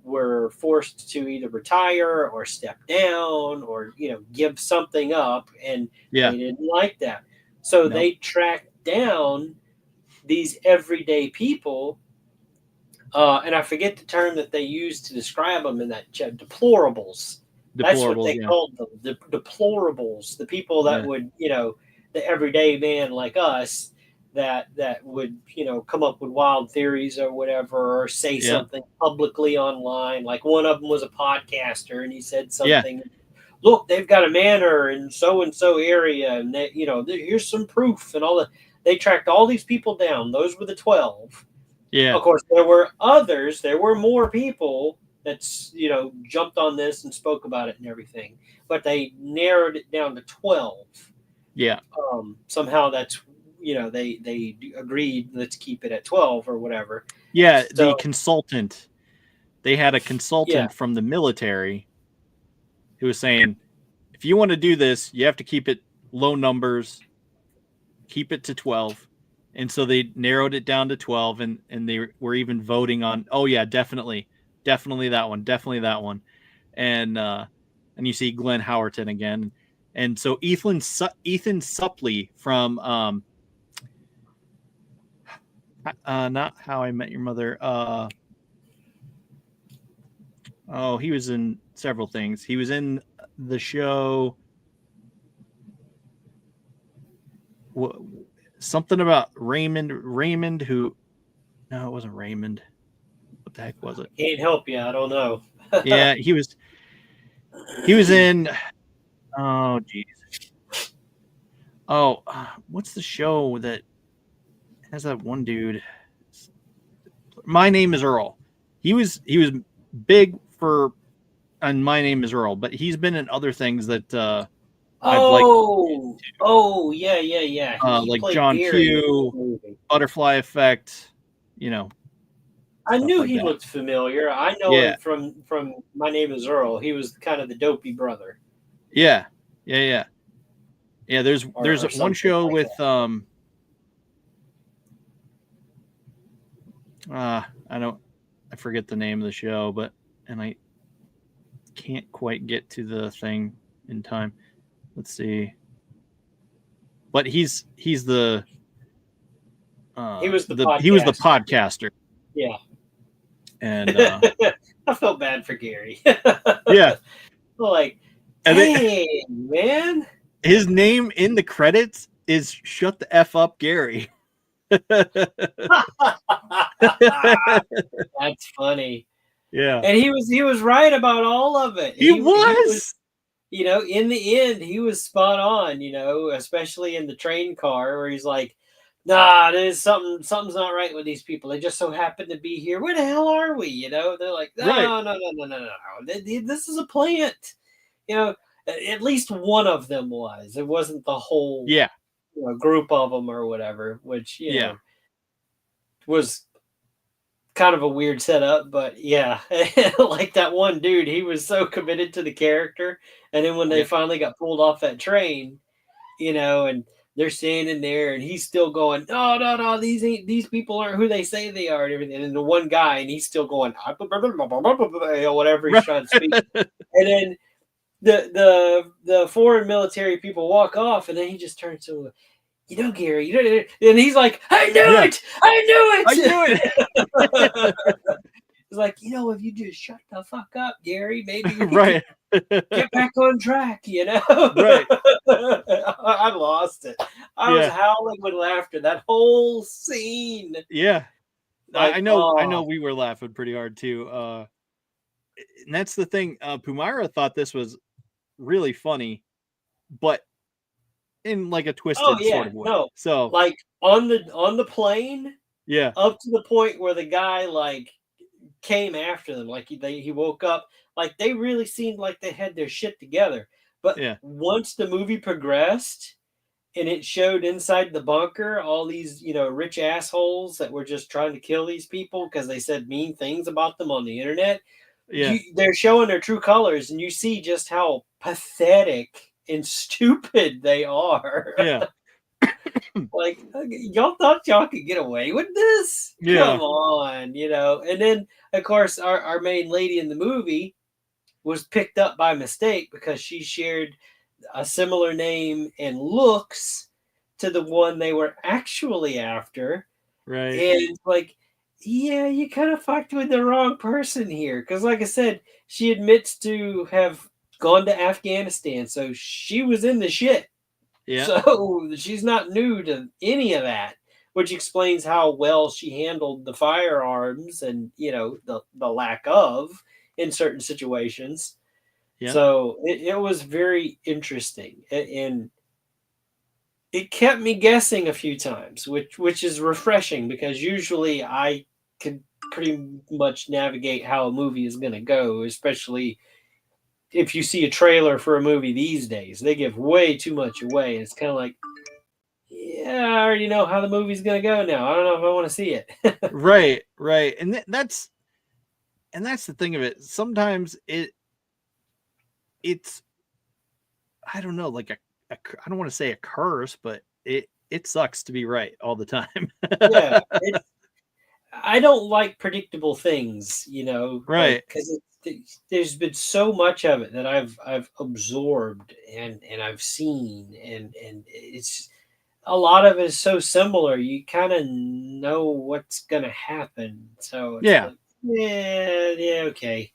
Speaker 2: were forced to either retire or step down or give something up, and they didn't like that. So they tracked down these everyday people, and I forget the term that they used to describe them in that deplorables. That's what they called them, the deplorables, the people that would, the everyday man like us that would, come up with wild theories or whatever, or say something publicly online. Like one of them was a podcaster, and he said something. Look, they've got a manor in so-and-so area, and they, here's some proof and all that. They tracked all these people down. Those were the 12. Of course, there were others. There were more people that's, jumped on this and spoke about it and everything. But they narrowed it down to 12. Somehow that's, they agreed, let's keep it at 12 or whatever.
Speaker 1: The consultant. They had a consultant from the military who was saying, if you want to do this, you have to keep it low numbers, keep it to 12. And so they narrowed it down to 12, and they were even voting on, oh yeah, definitely that one. And you see Glenn Howerton again. And so Ethan Suplee from not How I Met Your Mother. He was in several things. He was in the show something about Raymond, who, no, it wasn't Raymond. What the heck was it?
Speaker 2: Can't help you. I don't know.
Speaker 1: Yeah, he was in, oh geez. Oh, what's the show that has that one dude? My Name is Earl. He was big for on My Name is Earl, but he's been in other things that I've liked.
Speaker 2: Yeah.
Speaker 1: Like John Q, Butterfly Effect,
Speaker 2: I knew he looked familiar. I know him from My Name is Earl. He was kind of the dopey brother.
Speaker 1: Yeah. There's one show with I forget the name of the show, and I can't quite get to the thing in time. Let's see. But he's the
Speaker 2: he was the
Speaker 1: podcaster.
Speaker 2: Yeah.
Speaker 1: And
Speaker 2: I felt bad for Gary.
Speaker 1: Yeah.
Speaker 2: Like, hey, man.
Speaker 1: His name in the credits is Shut the F Up Gary.
Speaker 2: That's funny.
Speaker 1: Yeah.
Speaker 2: And he was right about all of it.
Speaker 1: He was
Speaker 2: in the end, he was spot on, especially in the train car where he's like, nah, there's something's not right with these people. They just so happen to be here. Where the hell are we? They're like,
Speaker 1: Right.
Speaker 2: no, no, no, no, no, no. This is a plant. You know, at least one of them was. It wasn't the whole
Speaker 1: Yeah.
Speaker 2: group of them or whatever, which,
Speaker 1: Yeah.
Speaker 2: was kind of a weird setup, but yeah, like that one dude, he was so committed to the character. And then when they
Speaker 1: Yeah.
Speaker 2: finally got pulled off that train, and they're standing there and he's still going, no, no, no, these people aren't who they say they are and everything. And then the one guy and he's still going, whatever he's
Speaker 1: Right.
Speaker 2: trying to speak. And then the foreign military people walk off and then he just turns to him, Gary, and he's like, I knew
Speaker 1: Yeah.
Speaker 2: it! I knew
Speaker 1: I knew
Speaker 2: it! It's like, if you just shut the fuck up, Gary, maybe we
Speaker 1: Right.
Speaker 2: could get back on track,
Speaker 1: Right.
Speaker 2: I lost it. I was
Speaker 1: Yeah.
Speaker 2: howling with laughter. That whole scene.
Speaker 1: Yeah. I
Speaker 2: Like,
Speaker 1: know we were laughing pretty hard too. And that's the thing. Pumara thought this was really funny, but in like a
Speaker 2: oh
Speaker 1: twisted sort
Speaker 2: yeah,
Speaker 1: of way.
Speaker 2: no.
Speaker 1: So
Speaker 2: Like on the plane,
Speaker 1: yeah.
Speaker 2: up to the point where the guy like came after them. Like he woke up. Like they really seemed like they had their shit together. But
Speaker 1: Yeah.
Speaker 2: once the movie progressed and it showed inside the bunker all these, rich assholes that were just trying to kill these people because they said mean things about them on the internet.
Speaker 1: Yeah.
Speaker 2: They're showing their true colors, and you see just how pathetic and stupid they are.
Speaker 1: Yeah.
Speaker 2: Like, y'all thought y'all could get away with this?
Speaker 1: Yeah.
Speaker 2: Come on, And then, of course, our main lady in the movie was picked up by mistake because she shared a similar name and looks to the one they were actually after.
Speaker 1: Right.
Speaker 2: And like, yeah, you kind of fucked with the wrong person here. Because, like I said, she admits to have gone to Afghanistan. So she was in the shit.
Speaker 1: Yeah.
Speaker 2: So she's not new to any of that, which explains how well she handled the firearms and, the lack of in certain situations.
Speaker 1: Yeah.
Speaker 2: So it was very interesting. And it kept me guessing a few times, which is refreshing because usually I could pretty much navigate how a movie is going to go, especially if you see a trailer for a movie these days. They give way too much away. It's kind of like, yeah, I already know how the movie's going to go now. I don't know if I want to see it.
Speaker 1: Right. Right. And that's the thing of it. Sometimes it's I don't know, like I don't want to say a curse, but it sucks to be right all the time.
Speaker 2: Yeah, I don't like predictable things, like
Speaker 1: Right.
Speaker 2: because there's been so much of it that I've absorbed and I've seen, and it's a lot of it is so similar. You kind of know what's gonna happen, so it's
Speaker 1: Yeah.
Speaker 2: like, yeah, yeah, okay.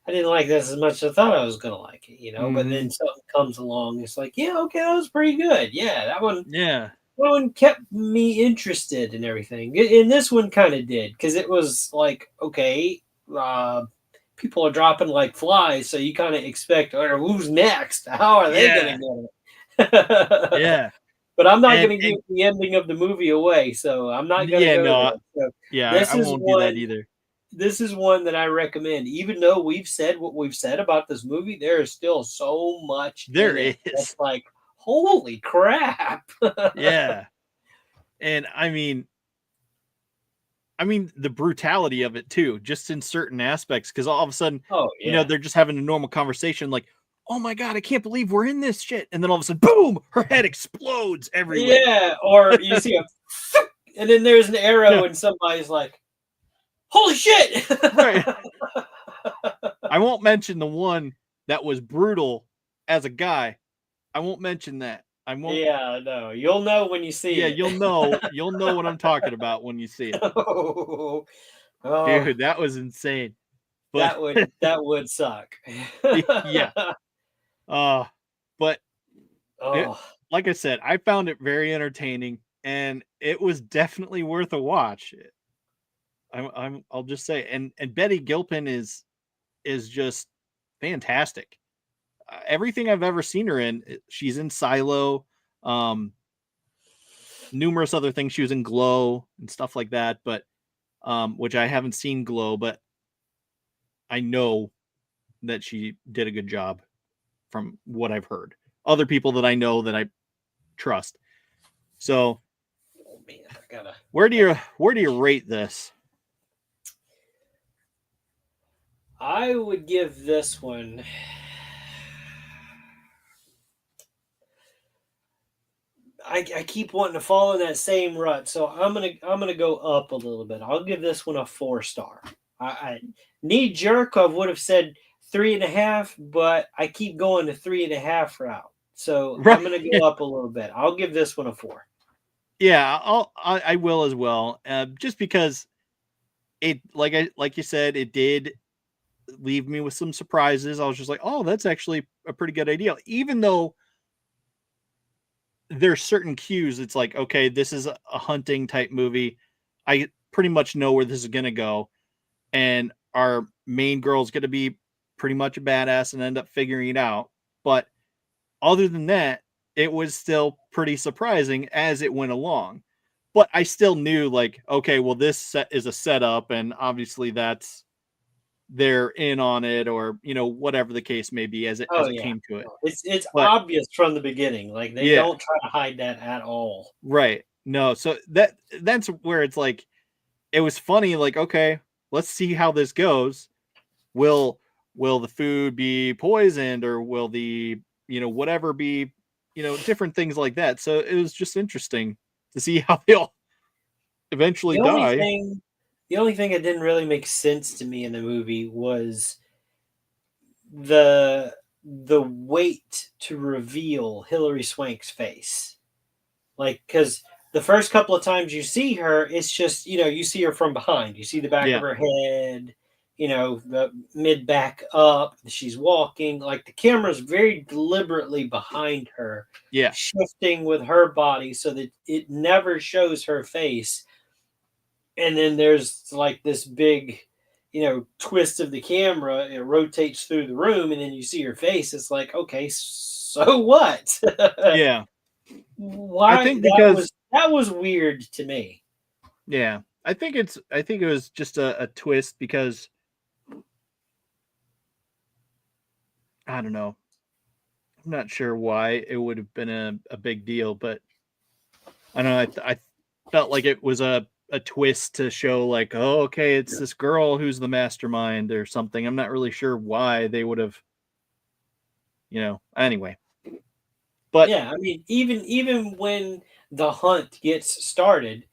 Speaker 2: I didn't like this as much as I thought I was gonna like it, But
Speaker 1: Hmm.
Speaker 2: then something comes along, it's like, yeah, okay, that was pretty good. Yeah,
Speaker 1: Yeah.
Speaker 2: that one kept me interested and everything. And this one kind of did because it was like, okay, uh, people are dropping like flies, so you kind of expect, or who's next? How are they
Speaker 1: Yeah.
Speaker 2: gonna get it?
Speaker 1: Yeah.
Speaker 2: But I'm not
Speaker 1: And
Speaker 2: gonna give the ending of the movie away, so I'm not gonna
Speaker 1: yeah,
Speaker 2: go
Speaker 1: no,
Speaker 2: there. So
Speaker 1: yeah,
Speaker 2: this
Speaker 1: I
Speaker 2: is
Speaker 1: won't do that
Speaker 2: one.
Speaker 1: either.
Speaker 2: This is one that I recommend. Even though we've said what we've said about this movie, there is still so much
Speaker 1: There
Speaker 2: in it
Speaker 1: is.
Speaker 2: that's like, holy crap!
Speaker 1: Yeah. And I mean the brutality of it too, just in certain aspects, because all of a sudden,
Speaker 2: Oh yeah.
Speaker 1: they're just having a normal conversation, like, "Oh my god, I can't believe we're in this shit," and then all of a sudden, boom, her head explodes everywhere.
Speaker 2: Yeah, or you see a and then there's an
Speaker 1: Yeah,
Speaker 2: arrow and somebody's like, "Holy shit!"
Speaker 1: right. I won't mention the one that was brutal as a guy. I won't mention that. I won't.
Speaker 2: Yeah, no, you'll know when you see
Speaker 1: Yeah,
Speaker 2: it.
Speaker 1: you'll know what I'm talking about when you see it,
Speaker 2: Oh, oh,
Speaker 1: dude. That was insane. But
Speaker 2: that would suck.
Speaker 1: yeah, uh, but it,
Speaker 2: Oh,
Speaker 1: like I said, I found it very entertaining, and it was definitely worth a watch. I'll just say, and Betty Gilpin is just fantastic. everything I've ever seen her in, she's in Silo, numerous other things. She was in Glow and stuff like that, but which I haven't seen Glow, but I know that she did a good job from what I've heard. Other people that I know that I trust. So,
Speaker 2: Oh man, I gotta.
Speaker 1: where do you rate this?
Speaker 2: I would give this one. I keep wanting to follow that same rut, so I'm gonna go up a little bit. I'll give this one a 4-star. I knee jerk I would have said 3.5, but I keep going to 3.5 route. So I'm gonna go up a little bit. I'll give this one a 4.
Speaker 1: Yeah, I will as well. Just because it, like you said, it did leave me with some surprises. I was just like, oh, that's actually a pretty good idea. Even though there's certain cues, it's like, okay, this is a hunting type movie. I pretty much know where this is gonna go, and our main girl's gonna be pretty much a badass and end up figuring it out. But other than that, it was still pretty surprising as it went along. But I still knew, like, okay, well, this set is a setup, and obviously that's they're in on it, or whatever the case may be, as it
Speaker 2: Oh yeah,
Speaker 1: came to it.
Speaker 2: it's
Speaker 1: But
Speaker 2: obvious from the beginning. Like they
Speaker 1: yeah,
Speaker 2: don't try to hide that at all.
Speaker 1: right. No, so that's where it's like it was funny. Like, okay, let's see how this goes. Will will the food be poisoned, or will the whatever be different things like that. So it was just interesting to see how they'll eventually
Speaker 2: The only
Speaker 1: die.
Speaker 2: thing, the only thing that didn't really make sense to me in the movie was the wait to reveal Hilary Swank's face. Like, because the first couple of times you see her, it's just, you see her from behind. You see the back of
Speaker 1: Yeah,
Speaker 2: her head, the mid back up. She's walking. Like, the camera's very deliberately behind her,
Speaker 1: yeah,
Speaker 2: shifting with her body so that it never shows her face. And then there's like this big, twist of the camera. It rotates through the room, and then you see her face. It's like, okay, so what?
Speaker 1: yeah. I
Speaker 2: Why
Speaker 1: think because
Speaker 2: that was weird to me.
Speaker 1: yeah, I think it was just a twist because I don't know. I'm not sure why it would have been a big deal, but I don't know. I felt like it was a twist to show, like, oh, okay, it's this girl who's the mastermind or something. I'm not really sure why they would have, anyway. But
Speaker 2: Yeah, I mean, even when the hunt gets started,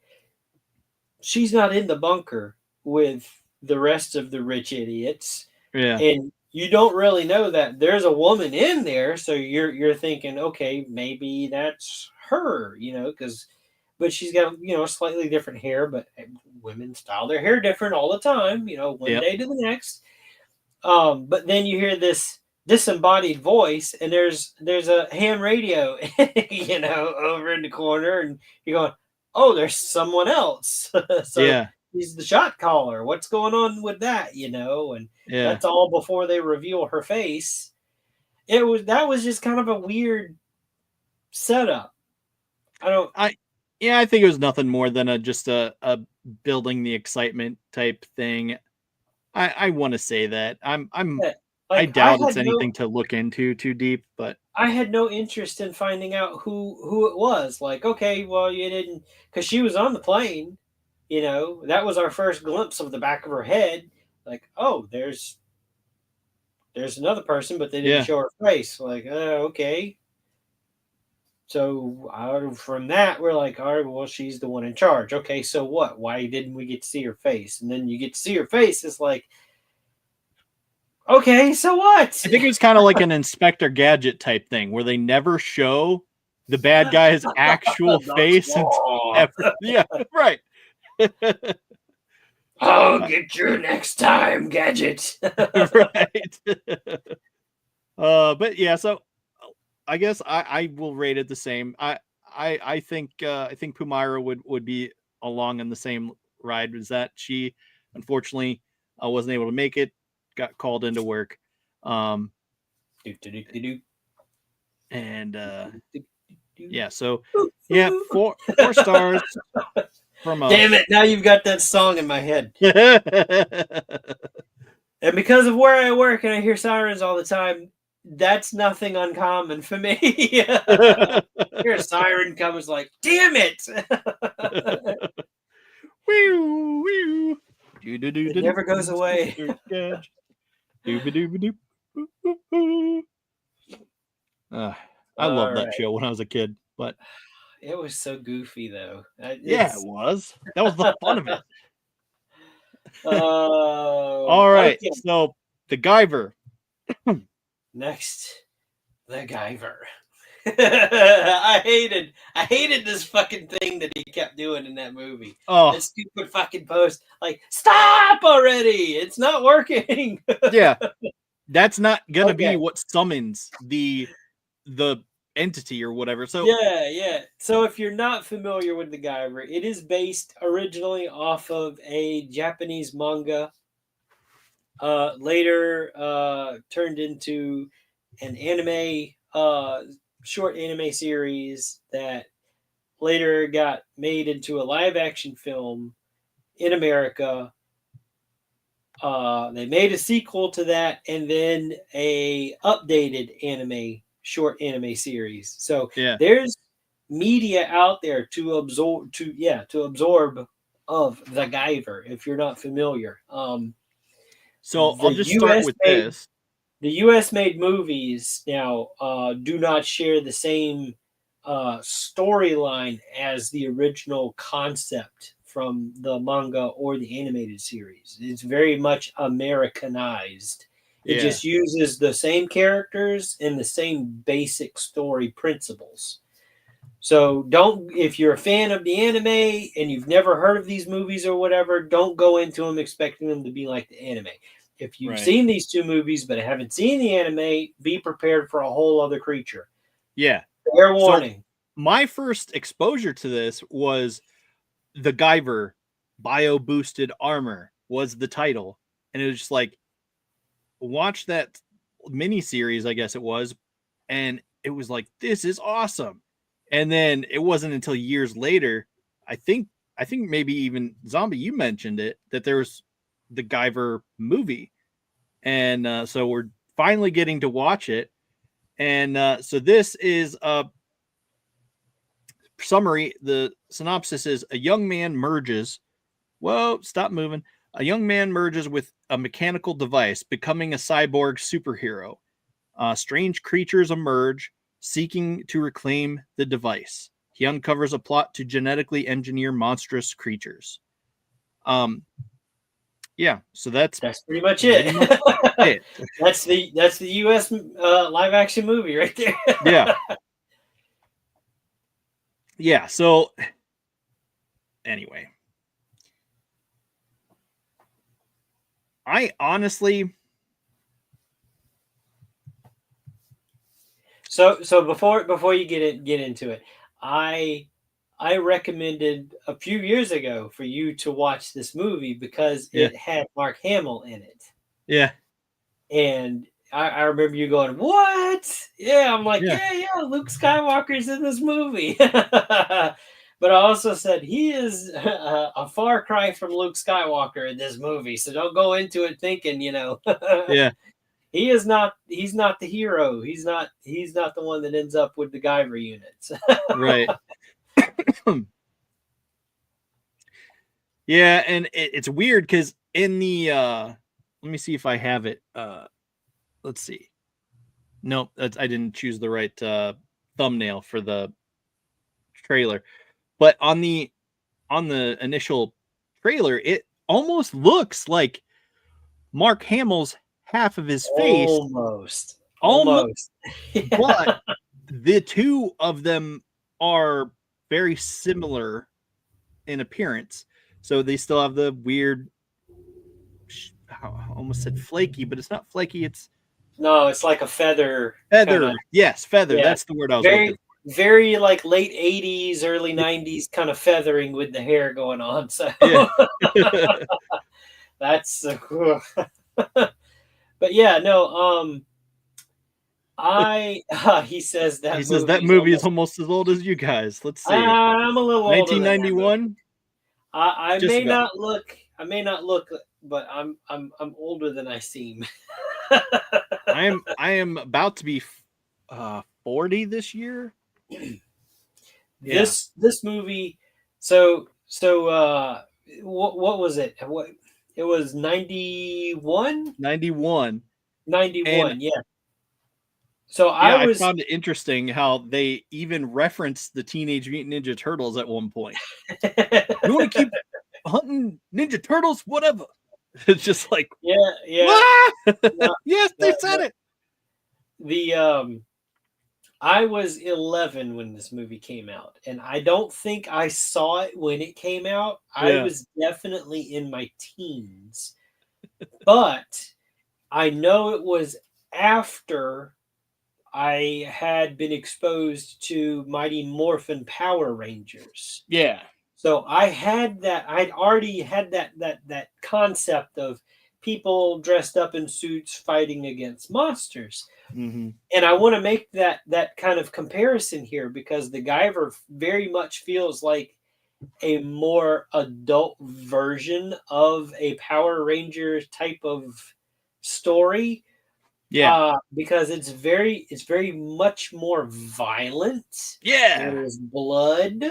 Speaker 2: she's not in the bunker with the rest of the rich idiots,
Speaker 1: yeah,
Speaker 2: and you don't really know that there's a woman in there. So you're thinking, okay, maybe that's her, because but she's got slightly different hair, but women style their hair different all the time, one
Speaker 1: yep,
Speaker 2: day to the next. But then you hear this disembodied voice, and there's a ham radio, over in the corner, and you're going, "Oh, there's someone else." So
Speaker 1: yeah,
Speaker 2: he's the shot caller. What's going on with that? And
Speaker 1: yeah.
Speaker 2: that's all before they reveal her face. That was just kind of a weird setup. I don't.
Speaker 1: I Yeah, I think it was nothing more than just a building the excitement type thing. I want to say that.
Speaker 2: Yeah,
Speaker 1: I
Speaker 2: like
Speaker 1: doubt it's anything to look into too deep, but
Speaker 2: I had no interest in finding out who it was. Like, okay, well, you didn't, because she was on the plane. That was our first glimpse of the back of her head. Like, oh, there's another person, but they didn't
Speaker 1: yeah,
Speaker 2: show her face. Like, okay. So from that, we're like, all right, well, she's the one in charge. Okay, so what? Why didn't we get to see her face? And then you get to see her face. It's like, okay, so what?
Speaker 1: I think it was kind of like an Inspector Gadget type thing where they never show the bad guy's actual
Speaker 2: That's
Speaker 1: face until
Speaker 2: wrong.
Speaker 1: ever. Yeah, right.
Speaker 2: I'll get you next time, Gadget.
Speaker 1: Right. But yeah, so I guess I will rate it the same. I think Pumira would be along in the same ride as that. She unfortunately wasn't able to make it, got called into work. Um And yeah, so yeah, four stars from us.
Speaker 2: Damn it! Now you've got that song in my head. And because of where I work and I hear sirens all the time, that's nothing uncommon for me. Hear a siren comes, like, damn it! It never goes away.
Speaker 1: I loved that show when I was a kid, but
Speaker 2: it was so goofy though.
Speaker 1: yeah, it was. That was the fun of it.
Speaker 2: All
Speaker 1: right,
Speaker 2: okay.
Speaker 1: So the Guyver.
Speaker 2: Next, the Guyver. I hated this fucking thing that he kept doing in that movie.
Speaker 1: Oh,
Speaker 2: that stupid fucking post. Like, stop already! It's not working.
Speaker 1: Yeah, that's not gonna be what summons the entity or whatever. So
Speaker 2: yeah. So if you're not familiar with the Guyver, it is based originally off of a Japanese manga. Later turned into an anime, short anime series that later got made into a live action film in America. They made a sequel to that and then a updated short anime series. So there's media out there to absorb of the Guyver if you're not familiar.
Speaker 1: So I'll just start with this.
Speaker 2: The U.S. made movies now do not share the same storyline as the original concept from the manga or the animated series. It's very much Americanized. It just uses the same characters and the same basic story principles. So if you're a fan of the anime and you've never heard of these movies or whatever, don't go into them expecting them to be like the anime. If you've seen these two movies but haven't seen the anime, be prepared for a whole other creature.
Speaker 1: Yeah.
Speaker 2: Fair warning.
Speaker 1: So my first exposure to this was the Guyver Bio Boosted Armor was the title. And it was just like, watch that mini series, I guess it was. And it was like, this is awesome. And then it wasn't until years later, I think maybe even Zombie, you mentioned it, that there was the Guyver movie. And so we're finally getting to watch it. And so this is a summary. The synopsis is a young man merges. Whoa, stop moving. A young man merges with a mechanical device, becoming a cyborg superhero. Strange creatures emerge, seeking to reclaim the device. He uncovers a plot to genetically engineer monstrous creatures. Yeah, so that's
Speaker 2: pretty much it. That's the U.S. Live action movie right there.
Speaker 1: Yeah. So anyway, I honestly.
Speaker 2: So before you get into it, I recommended a few years ago for you to watch this movie because it had Mark Hamill in it.
Speaker 1: Yeah.
Speaker 2: And I remember you going, what? Yeah, I'm like, yeah, Luke Skywalker's in this movie. But I also said he is a far cry from Luke Skywalker in this movie. So don't go into it thinking, he's not the hero. He's not the one that ends up with the Guyver units.
Speaker 1: Right. Yeah, and it's weird because in the let me see if I have it. Let's see. Nope, I didn't choose the right thumbnail for the trailer. But on the initial trailer, it almost looks like Mark Hamill's half of his face.
Speaker 2: Almost.
Speaker 1: But the two of them are very similar in appearance. So they still have the weird, I almost said flaky, but it's not flaky. It's
Speaker 2: like a feather.
Speaker 1: Feather. Yes, feather. Yeah. That's the word I was looking for.
Speaker 2: Very like late 80s, early 90s kind of feathering with the hair going on. So that's but yeah, no, He says
Speaker 1: He
Speaker 2: that
Speaker 1: says that
Speaker 2: movie's
Speaker 1: movie is
Speaker 2: almost.
Speaker 1: almost as old as you guys. Let's see.
Speaker 2: I'm a little older than that movie.
Speaker 1: 1991?
Speaker 2: I
Speaker 1: Just
Speaker 2: may
Speaker 1: about.
Speaker 2: not look. I may not look, but I'm older than I seem.
Speaker 1: I am about to be 40 this year. Yeah.
Speaker 2: This movie. So what was it? What it was 91?
Speaker 1: 91.
Speaker 2: 91,
Speaker 1: And
Speaker 2: yeah. So I
Speaker 1: yeah, I
Speaker 2: was.
Speaker 1: found it interesting how they even referenced the Teenage Mutant Ninja Turtles at one point. You want to keep hunting Ninja Turtles? Whatever. It's just like,
Speaker 2: Yeah.
Speaker 1: "Ah!"
Speaker 2: No,
Speaker 1: Yes, they
Speaker 2: the,
Speaker 1: said
Speaker 2: the
Speaker 1: it.
Speaker 2: the I was 11 when this movie came out, and I don't think I saw it when it came out. I
Speaker 1: Yeah.
Speaker 2: was definitely in my teens, but I know it was after I had been exposed to Mighty Morphin Power Rangers.
Speaker 1: Yeah.
Speaker 2: So I had that. I'd already had that concept of people dressed up in suits fighting against monsters.
Speaker 1: Mm-hmm.
Speaker 2: And I want to make that kind of comparison here because the Guyver very much feels like a more adult version of a Power Ranger type of story.
Speaker 1: Yeah.
Speaker 2: Because it's very much more violent.
Speaker 1: Yeah.
Speaker 2: There is blood.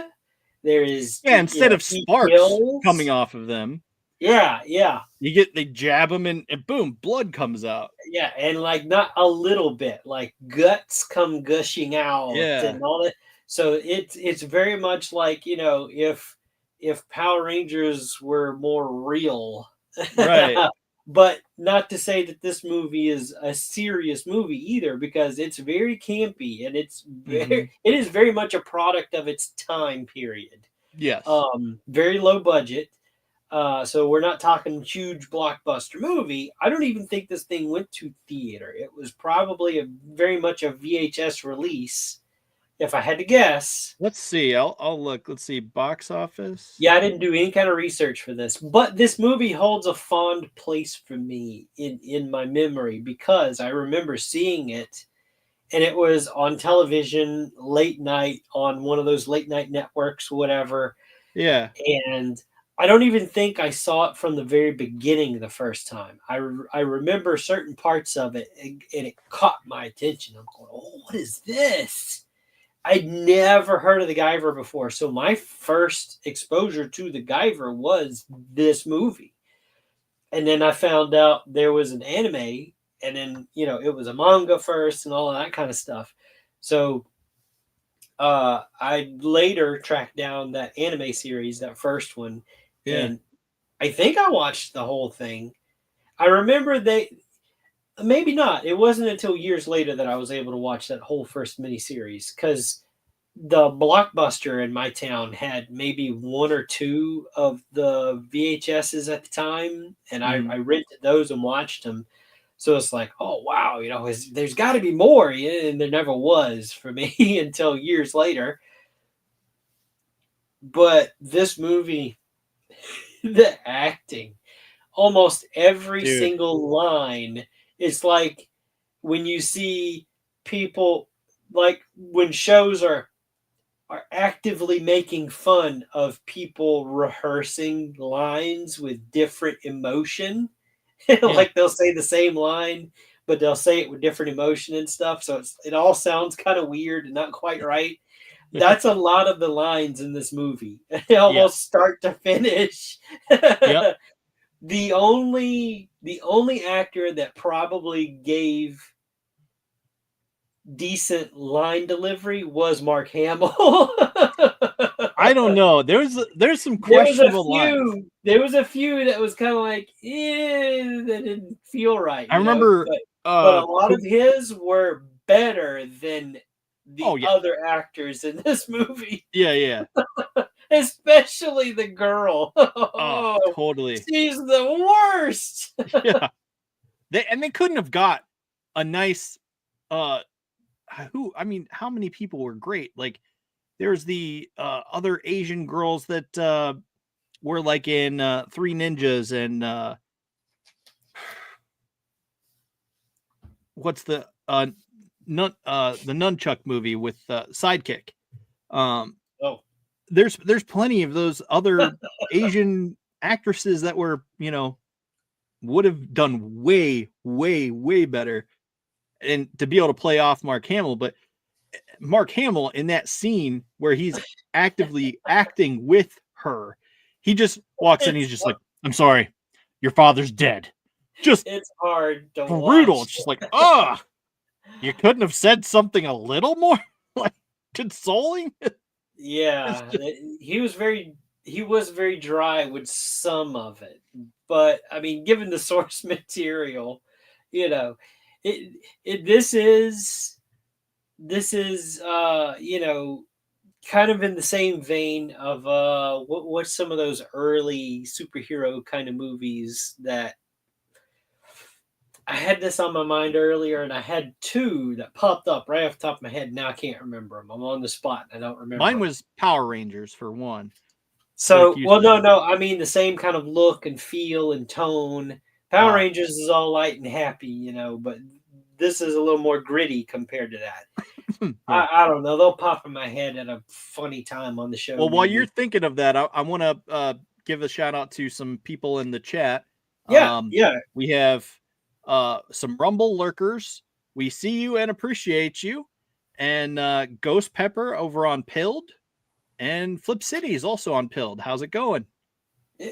Speaker 2: There is,
Speaker 1: Yeah. Instead of
Speaker 2: he
Speaker 1: sparks coming
Speaker 2: kills.
Speaker 1: off of them,
Speaker 2: Yeah.
Speaker 1: they jab them and boom, blood comes out.
Speaker 2: Yeah, and like not a little bit, like guts come gushing out
Speaker 1: Yeah.
Speaker 2: and all that. So it's very much like, if Power Rangers were more real.
Speaker 1: Right.
Speaker 2: But not to say that this movie is a serious movie either, because it's very campy and
Speaker 1: Mm-hmm.
Speaker 2: it is very much a product of its time period.
Speaker 1: Yes.
Speaker 2: Very low budget. So we're not talking huge blockbuster movie. I don't even think this thing went to theater. It was probably very much a VHS release, if I had to guess.
Speaker 1: Let's see. I'll look. Let's see. Box office.
Speaker 2: Yeah, I didn't do any kind of research for this, but this movie holds a fond place for me in my memory because I remember seeing it, and it was on television late night on one of those late night networks, whatever.
Speaker 1: Yeah.
Speaker 2: And I don't even think I saw it from the very beginning the first time. I remember certain parts of it, and it caught my attention. I'm going, oh, what is this? I'd never heard of the Guyver before. So my first exposure to the Guyver was this movie. And then I found out there was an anime, and then, it was a manga first and all of that kind of stuff. So I later tracked down that anime series, that first one,
Speaker 1: Yeah.
Speaker 2: and I think I watched the whole thing. I remember maybe not. It wasn't until years later that I was able to watch that whole first miniseries because the Blockbuster in my town had maybe one or two of the VHSs at the time, and I
Speaker 1: Mm-hmm.
Speaker 2: rented those and watched them. So it's like, oh wow, there's got to be more, and there never was for me until years later. But this movie, the acting, almost every
Speaker 1: Dude.
Speaker 2: single line, it's like when you see people, like when shows are actively making fun of people rehearsing lines with different emotion.
Speaker 1: Yeah.
Speaker 2: Like they'll say the same line, but they'll say it with different emotion and stuff. So it all sounds kind of weird and not quite right. That's a lot of the lines in this movie,
Speaker 1: Yeah.
Speaker 2: almost start to finish.
Speaker 1: Yep.
Speaker 2: The only actor that probably gave decent line delivery was Mark Hamill.
Speaker 1: I don't know. There's some
Speaker 2: There was a
Speaker 1: questionable lines.
Speaker 2: few. There was a few that was kind of like, that didn't feel right,
Speaker 1: I remember
Speaker 2: but a lot of his were better than
Speaker 1: oh
Speaker 2: the
Speaker 1: yeah.
Speaker 2: other actors in this movie,
Speaker 1: Yeah.
Speaker 2: especially the girl.
Speaker 1: Oh,
Speaker 2: Oh,
Speaker 1: totally.
Speaker 2: she's the worst.
Speaker 1: Yeah. They couldn't have got a nice uh how many people were great? Like there's the other Asian girls that were like in Three Ninjas and what's the nunchuck movie with Sidekick.
Speaker 2: Oh,
Speaker 1: There's plenty of those other Asian actresses that were, you know, would have done way, way, way better, and to be able to play off Mark Hamill. But Mark Hamill in that scene where he's actively acting with her, he just walks in. He's just like, "I'm sorry, your father's dead." Just
Speaker 2: it's hard to
Speaker 1: brutal.
Speaker 2: watch.
Speaker 1: It's just like, oh, you couldn't have said something a little more like consoling.
Speaker 2: Yeah,
Speaker 1: Just,
Speaker 2: he was very dry with some of it, but I mean, given the source material, you know, it it this is you know, kind of in the same vein of what's some of those early superhero kind of movies that I had this on my mind earlier, and I had two that popped up right off the top of my head. Now I can't remember them. I'm on the spot. And I don't remember
Speaker 1: mine
Speaker 2: 'em.
Speaker 1: was Power Rangers for one, like
Speaker 2: So,
Speaker 1: you
Speaker 2: well, no,
Speaker 1: said.
Speaker 2: no. I mean the same kind of look and feel and tone. Power
Speaker 1: Uh,
Speaker 2: Rangers is all light and happy, you know, but this is a little more gritty compared to that.
Speaker 1: yeah.
Speaker 2: I don't know. They'll pop in my head at a funny time on the show,
Speaker 1: Well, while you're
Speaker 2: maybe.
Speaker 1: thinking of that, I want to give a shout out to some people in the chat.
Speaker 2: Yeah, yeah.
Speaker 1: We have some Rumble lurkers. We see you and appreciate you. And Ghost Pepper over on Pilled. And Flip City is also on Pilled. How's it going?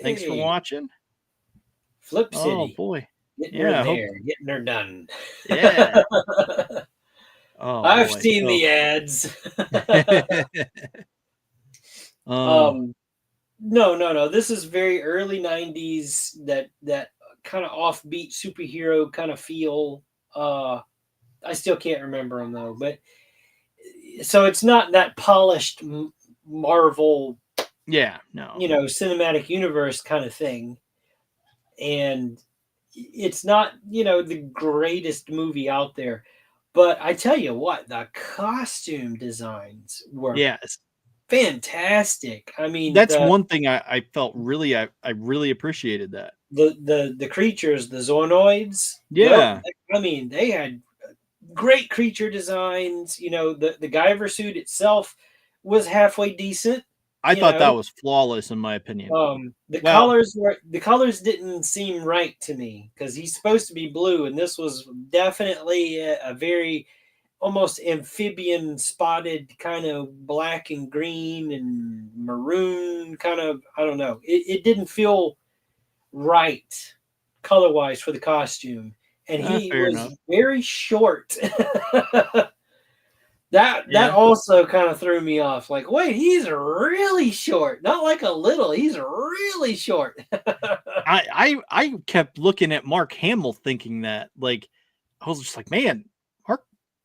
Speaker 1: Thanks for
Speaker 2: Hey,
Speaker 1: watching.
Speaker 2: Flip
Speaker 1: Oh,
Speaker 2: City,
Speaker 1: boy.
Speaker 2: getting her
Speaker 1: Yeah, I hope.
Speaker 2: there, getting her done.
Speaker 1: Yeah. Oh,
Speaker 2: I've
Speaker 1: boy.
Speaker 2: seen
Speaker 1: So,
Speaker 2: the ads.
Speaker 1: oh,
Speaker 2: um, no, no, no. This is very early '90s. That kind of offbeat superhero kind of feel. I still can't remember them though. But so it's not that polished Marvel,
Speaker 1: yeah, no.
Speaker 2: you know, cinematic universe kind of thing, and it's not, you know, the greatest movie out there. But I tell you what, the costume designs were
Speaker 1: Yes.
Speaker 2: fantastic. I mean,
Speaker 1: That's one thing I felt really, I really appreciated that.
Speaker 2: the creatures, the Zonoids,
Speaker 1: Yeah.
Speaker 2: I mean, they had great creature designs. You know, the Guyver suit itself was halfway decent.
Speaker 1: I
Speaker 2: You
Speaker 1: thought that
Speaker 2: know,
Speaker 1: was flawless in my opinion.
Speaker 2: the
Speaker 1: Well,
Speaker 2: colors didn't seem right to me because he's supposed to be blue, and this was definitely a very almost amphibian spotted kind of black and green and maroon kind of. I don't know. It didn't feel right color wise for the costume, and he
Speaker 1: fair
Speaker 2: was
Speaker 1: enough.
Speaker 2: very short. That
Speaker 1: Yeah.
Speaker 2: also kind of threw me off. Like, wait, he's really short, not like a little. He's really short.
Speaker 1: I kept looking at Mark Hamill thinking that, like, I was just like, man,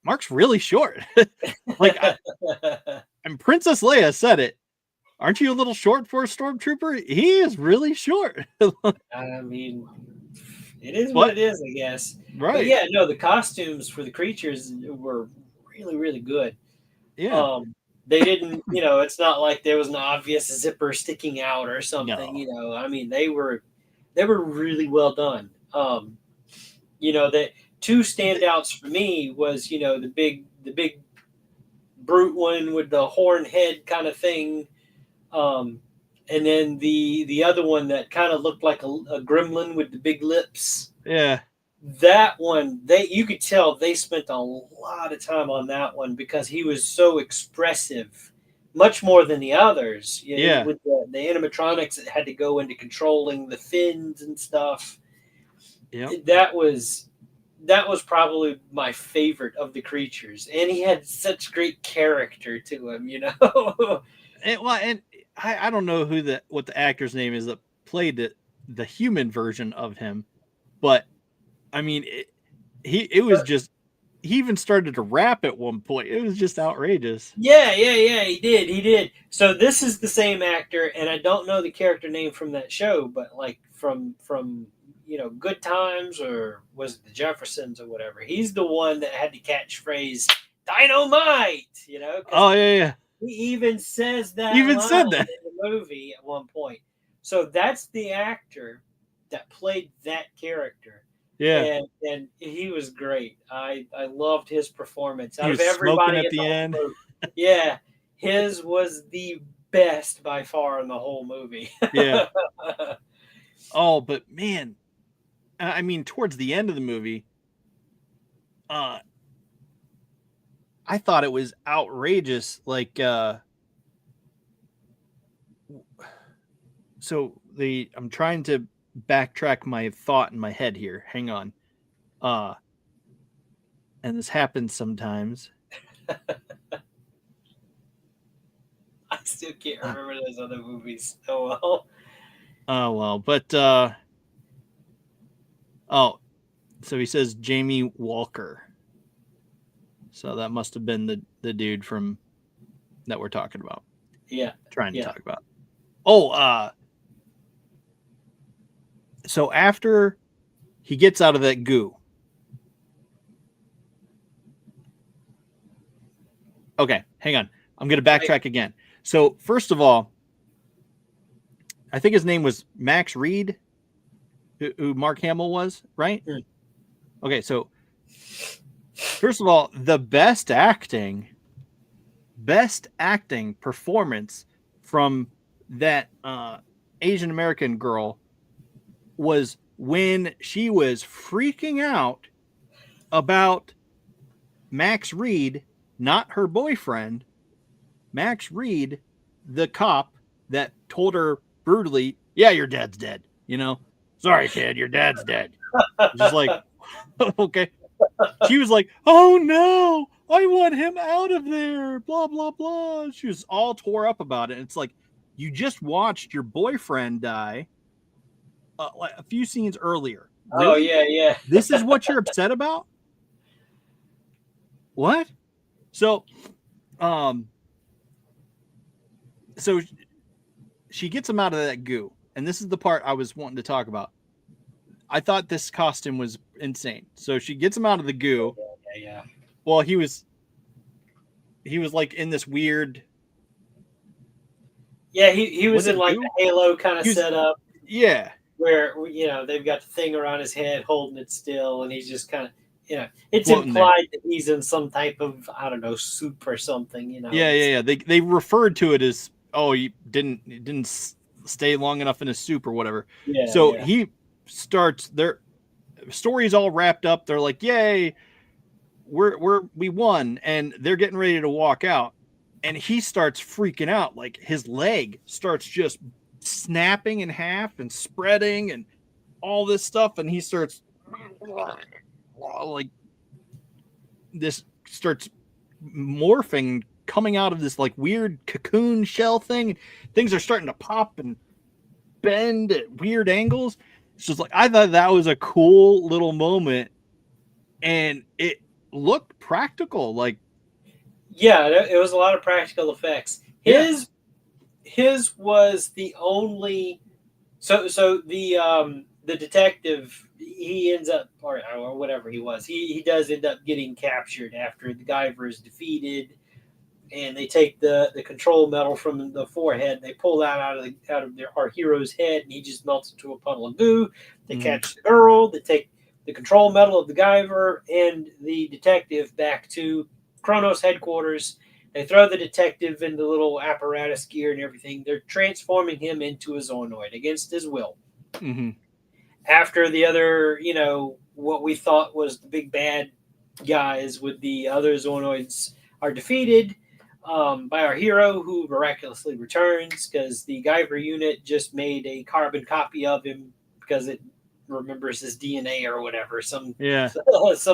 Speaker 1: Mark's really short. Like, and Princess Leia said it. Aren't you a little short for a stormtrooper? He is really short.
Speaker 2: I mean, it is what
Speaker 1: But
Speaker 2: it is, I guess. But
Speaker 1: right.
Speaker 2: yeah, no, the costumes for the creatures were really, really good.
Speaker 1: Yeah.
Speaker 2: Um, they didn't, you know, it's not like there was an obvious zipper sticking out or something.
Speaker 1: No.
Speaker 2: You know, I mean, they were really well done. You know, the two standouts for me was, you know, the big brute one with the horn head kind of thing. Um, and then the other one that kind of looked like a gremlin with the big lips.
Speaker 1: Yeah.
Speaker 2: That one, they you could tell they spent a lot of time on that one because he was so expressive, much more than the others. You know,
Speaker 1: Yeah.
Speaker 2: with the animatronics that had to go into controlling the fins and stuff.
Speaker 1: Yep.
Speaker 2: That was probably my favorite of the creatures, and he had such great character to him. You know.
Speaker 1: And I don't know what the actor's name is that played the human version of him, but I mean it was just, he even started to rap at one point. It was just outrageous.
Speaker 2: Yeah, yeah, yeah, he did. He did. So this is the same actor, and I don't know the character name from that show, but like from you know, Good Times, or was it the Jeffersons or whatever. He's the one that had the catchphrase "Dynamite," you know, because
Speaker 1: Oh yeah, yeah.
Speaker 2: he even says
Speaker 1: He
Speaker 2: that
Speaker 1: even
Speaker 2: line
Speaker 1: said that.
Speaker 2: in the movie at one point. So that's the actor that played that character.
Speaker 1: Yeah.
Speaker 2: and he was great. I loved his performance.
Speaker 1: He
Speaker 2: Out of
Speaker 1: was smoking
Speaker 2: everybody
Speaker 1: at
Speaker 2: in the
Speaker 1: the
Speaker 2: whole
Speaker 1: end.
Speaker 2: movie, yeah, his was the best by far in the whole movie.
Speaker 1: Yeah. Oh, but man, I mean, towards the end of the movie, uh, I thought it was outrageous. Like, I'm trying to backtrack my thought in my head here. Hang on. Uh, and this happens sometimes.
Speaker 2: I still can't
Speaker 1: Uh,
Speaker 2: remember those other movies so well.
Speaker 1: oh well, but oh, so he says Jamie Walker. So that must have been the dude from that we're talking about.
Speaker 2: Yeah,
Speaker 1: Trying to
Speaker 2: yeah.
Speaker 1: talk about. Oh, so after he gets out of that goo. Okay, hang on. I'm going to backtrack again. So, first of all, I think his name was Max Reed, who Mark Hamill was, right?
Speaker 2: Mm.
Speaker 1: Okay, so first of all, the best acting performance from that Asian American girl was when she was freaking out about Max Reed, not her boyfriend, Max Reed, the cop that told her brutally, "Yeah, your dad's dead." You know, sorry, kid, your dad's dead. Just like, okay. She was like, "Oh no, I want him out of there." Blah blah blah. She was all tore up about it. It's like you just watched your boyfriend die like a few scenes earlier.
Speaker 2: Oh
Speaker 1: Really?
Speaker 2: yeah, yeah.
Speaker 1: This is what you're upset about? What? So, um, so she gets him out of that goo, and this is the part I was wanting to talk about. I thought this costume was insane. So she gets him out of the goo.
Speaker 2: Yeah.
Speaker 1: Well, he was like in this weird.
Speaker 2: Yeah, he was in like
Speaker 1: goo?
Speaker 2: the Halo kind of setup.
Speaker 1: Yeah.
Speaker 2: Where they've got the thing around his head holding it still, and he's just kind of it's
Speaker 1: floating
Speaker 2: implied that he's in some type of soup or something.
Speaker 1: Yeah. They referred to it as he didn't stay long enough in his soup or whatever.
Speaker 2: Yeah.
Speaker 1: So
Speaker 2: yeah.
Speaker 1: he starts their story's all wrapped up. They're like, "Yay, we won," and they're getting ready to walk out, and he starts freaking out. Like his leg starts just snapping in half and spreading and all this stuff, and he starts like this starts morphing, coming out of this like weird cocoon shell thing. Things are starting to pop and bend at weird angles. It's just like I thought that was a cool little moment, and it looked practical. Like,
Speaker 2: yeah, it was a lot of practical effects. His was the only. So the detective, he ends up or whatever he was. He does end up getting captured after the Guyver is defeated, and they take the control metal from the forehead. And they pull that out of our hero's head, and he just melts into a puddle of goo. They catch the girl. They take the control metal of the Guyver and the detective back to Kronos headquarters. They throw the detective in the little apparatus gear and everything. They're transforming him into a Zonoid against his will.
Speaker 1: mm-hmm.
Speaker 2: After the other, what we thought was the big bad guys with the other Zonoids are defeated by our hero, who miraculously returns because the Guyver unit just made a carbon copy of him because it remembers his DNA or whatever. Some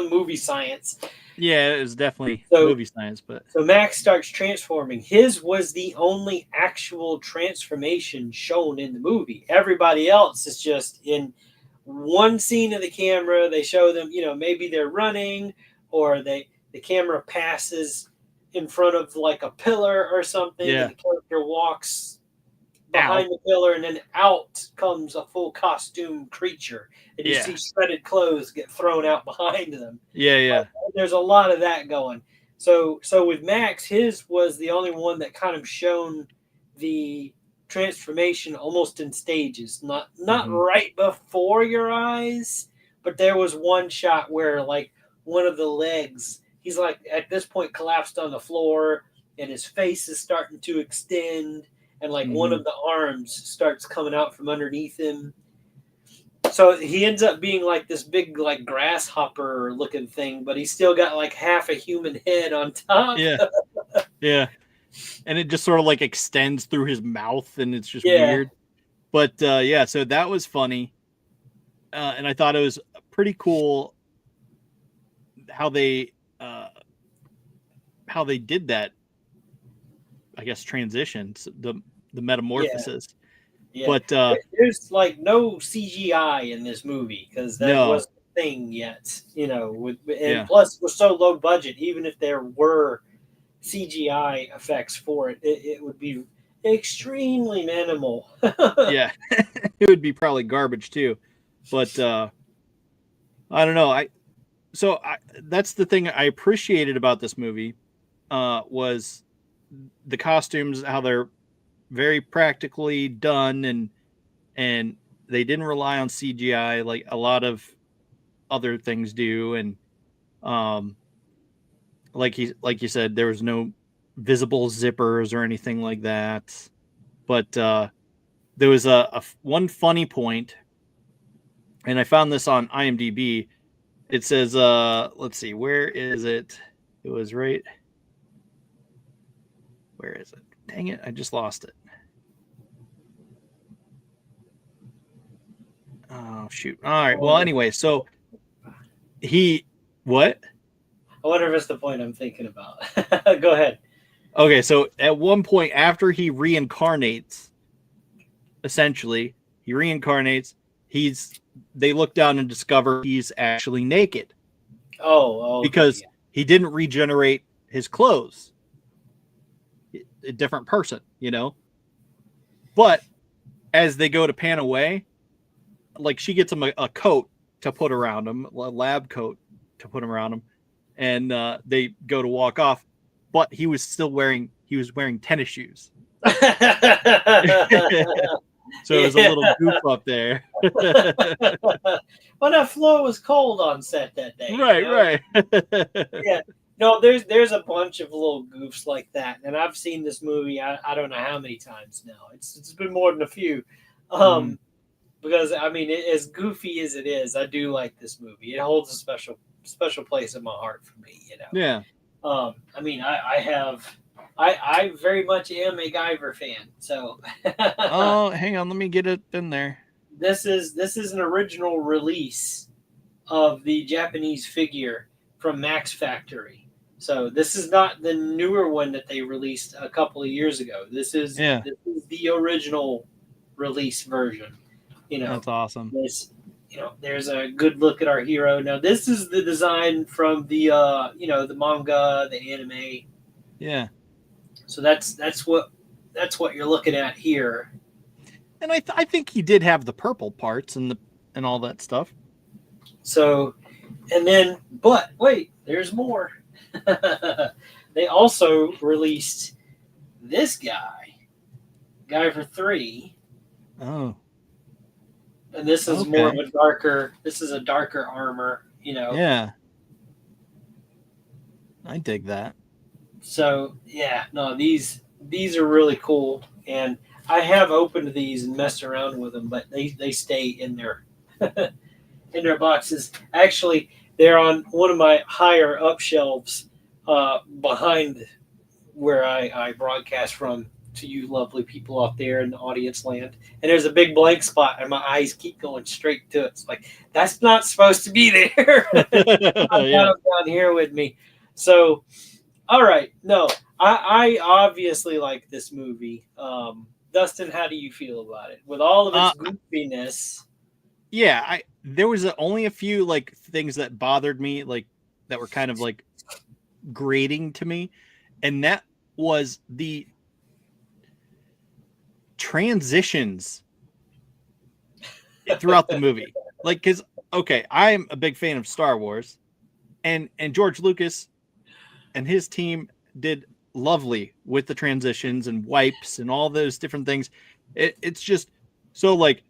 Speaker 2: movie science.
Speaker 1: Yeah, it was definitely movie science, but
Speaker 2: so Max starts transforming. His was the only actual transformation shown in the movie. Everybody else is just in one scene of the camera. They show them, maybe they're running, or the camera passes in front of like a pillar or something, and the character walks behind the pillar, and then out comes a full costume creature, and you see shredded clothes get thrown out behind them. There's a lot of that going. So with Max, his was the only one that kind of shown the transformation almost in stages, not right before your eyes, but there was one shot where like one of the legs, he's like at this point collapsed on the floor, and his face is starting to extend, and like one
Speaker 1: Mhm.
Speaker 2: of the arms starts coming out from underneath him. So he ends up being like this big like grasshopper looking thing, but he's still got like half a human head on top.
Speaker 1: Yeah. Yeah. And it just sort of like extends through his mouth, and it's just
Speaker 2: Yeah.
Speaker 1: weird. But yeah, so that was funny. And I thought it was pretty cool how they uh, did that, I guess, transitions, the
Speaker 2: Yeah.
Speaker 1: metamorphosis.
Speaker 2: Yeah.
Speaker 1: But
Speaker 2: There's like no CGI in this movie because that
Speaker 1: no,
Speaker 2: wasn't a thing yet, you know, and
Speaker 1: yeah,
Speaker 2: plus it was so low budget, even if there were CGI effects for it, it would be extremely minimal.
Speaker 1: yeah, it would be probably garbage too. But I don't know. That's the thing I appreciated about this movie was the costumes, how they're very practically done, and they didn't rely on CGI like a lot of other things do. And um, like you said, there was no visible zippers or anything like that. But there was a one funny point, and I found this on IMDb. It says, let's see, where is it? It was right. Where is it? Dang it, I just lost it. Oh shoot. All
Speaker 2: I
Speaker 1: right. Well,
Speaker 2: wonder,
Speaker 1: anyway, so he what?
Speaker 2: I wonder if it's the point I'm thinking about. Go ahead.
Speaker 1: Okay, so at one point after he reincarnates, essentially, he reincarnates, they look down and discover he's actually naked
Speaker 2: Oh, okay.
Speaker 1: because he didn't regenerate his clothes. A different person, you know? But as they go to pan away, like she gets him a coat to put around him, a lab coat to put around him, and they go to walk off, but he was wearing tennis shoes.
Speaker 2: Yeah.
Speaker 1: So it was a little goof up there.
Speaker 2: Well, that floor was cold on set that day.
Speaker 1: Right,
Speaker 2: You know?
Speaker 1: right.
Speaker 2: Yeah. No, there's a bunch of little goofs like that, and I've seen this movie. I don't know how many times now. It's been more than a few.
Speaker 1: Mm,
Speaker 2: Because I mean, as goofy as it is, I do like this movie. It holds a special place in my heart for me. You know.
Speaker 1: yeah.
Speaker 2: I mean, I very much am a Guyver fan. So
Speaker 1: Oh, hang on, let me get it in there.
Speaker 2: this is an original release of the Japanese figure from Max Factory. So this is not the newer one that they released a couple of years ago.
Speaker 1: Yeah,
Speaker 2: This is the original release version. You know,
Speaker 1: that's awesome.
Speaker 2: there's a good look at our hero. Now this is the design from the the manga, the anime.
Speaker 1: Yeah.
Speaker 2: So that's what you're looking at here.
Speaker 1: And I think he did have the purple parts and all that stuff.
Speaker 2: So, and then, but wait, there's more. They also released this Guyver 3,
Speaker 1: Oh,
Speaker 2: and this is more of
Speaker 1: okay.
Speaker 2: a darker. This is a darker armor, you know.
Speaker 1: Yeah, I dig that.
Speaker 2: So yeah, no, these are really cool, and I have opened these and messed around with them, but they stay in their in their boxes. Actually, they're on one of my higher up shelves behind where I broadcast from to you lovely people out there in the audience land. And there's a big blank spot, and my eyes keep going straight to it. It's like, that's not supposed to be there. I've got
Speaker 1: Yeah.
Speaker 2: them down here with me. So, all right. No, I obviously like this movie. Dustin, how do you feel about it? With all of its goofiness.
Speaker 1: Yeah, there was only a few like things that bothered me, like that were kind of like grating to me, and that was the transitions throughout the movie. Like, because okay, I'm a big fan of Star Wars, and George Lucas and his team did lovely with the transitions and wipes and all those different things. It's just so like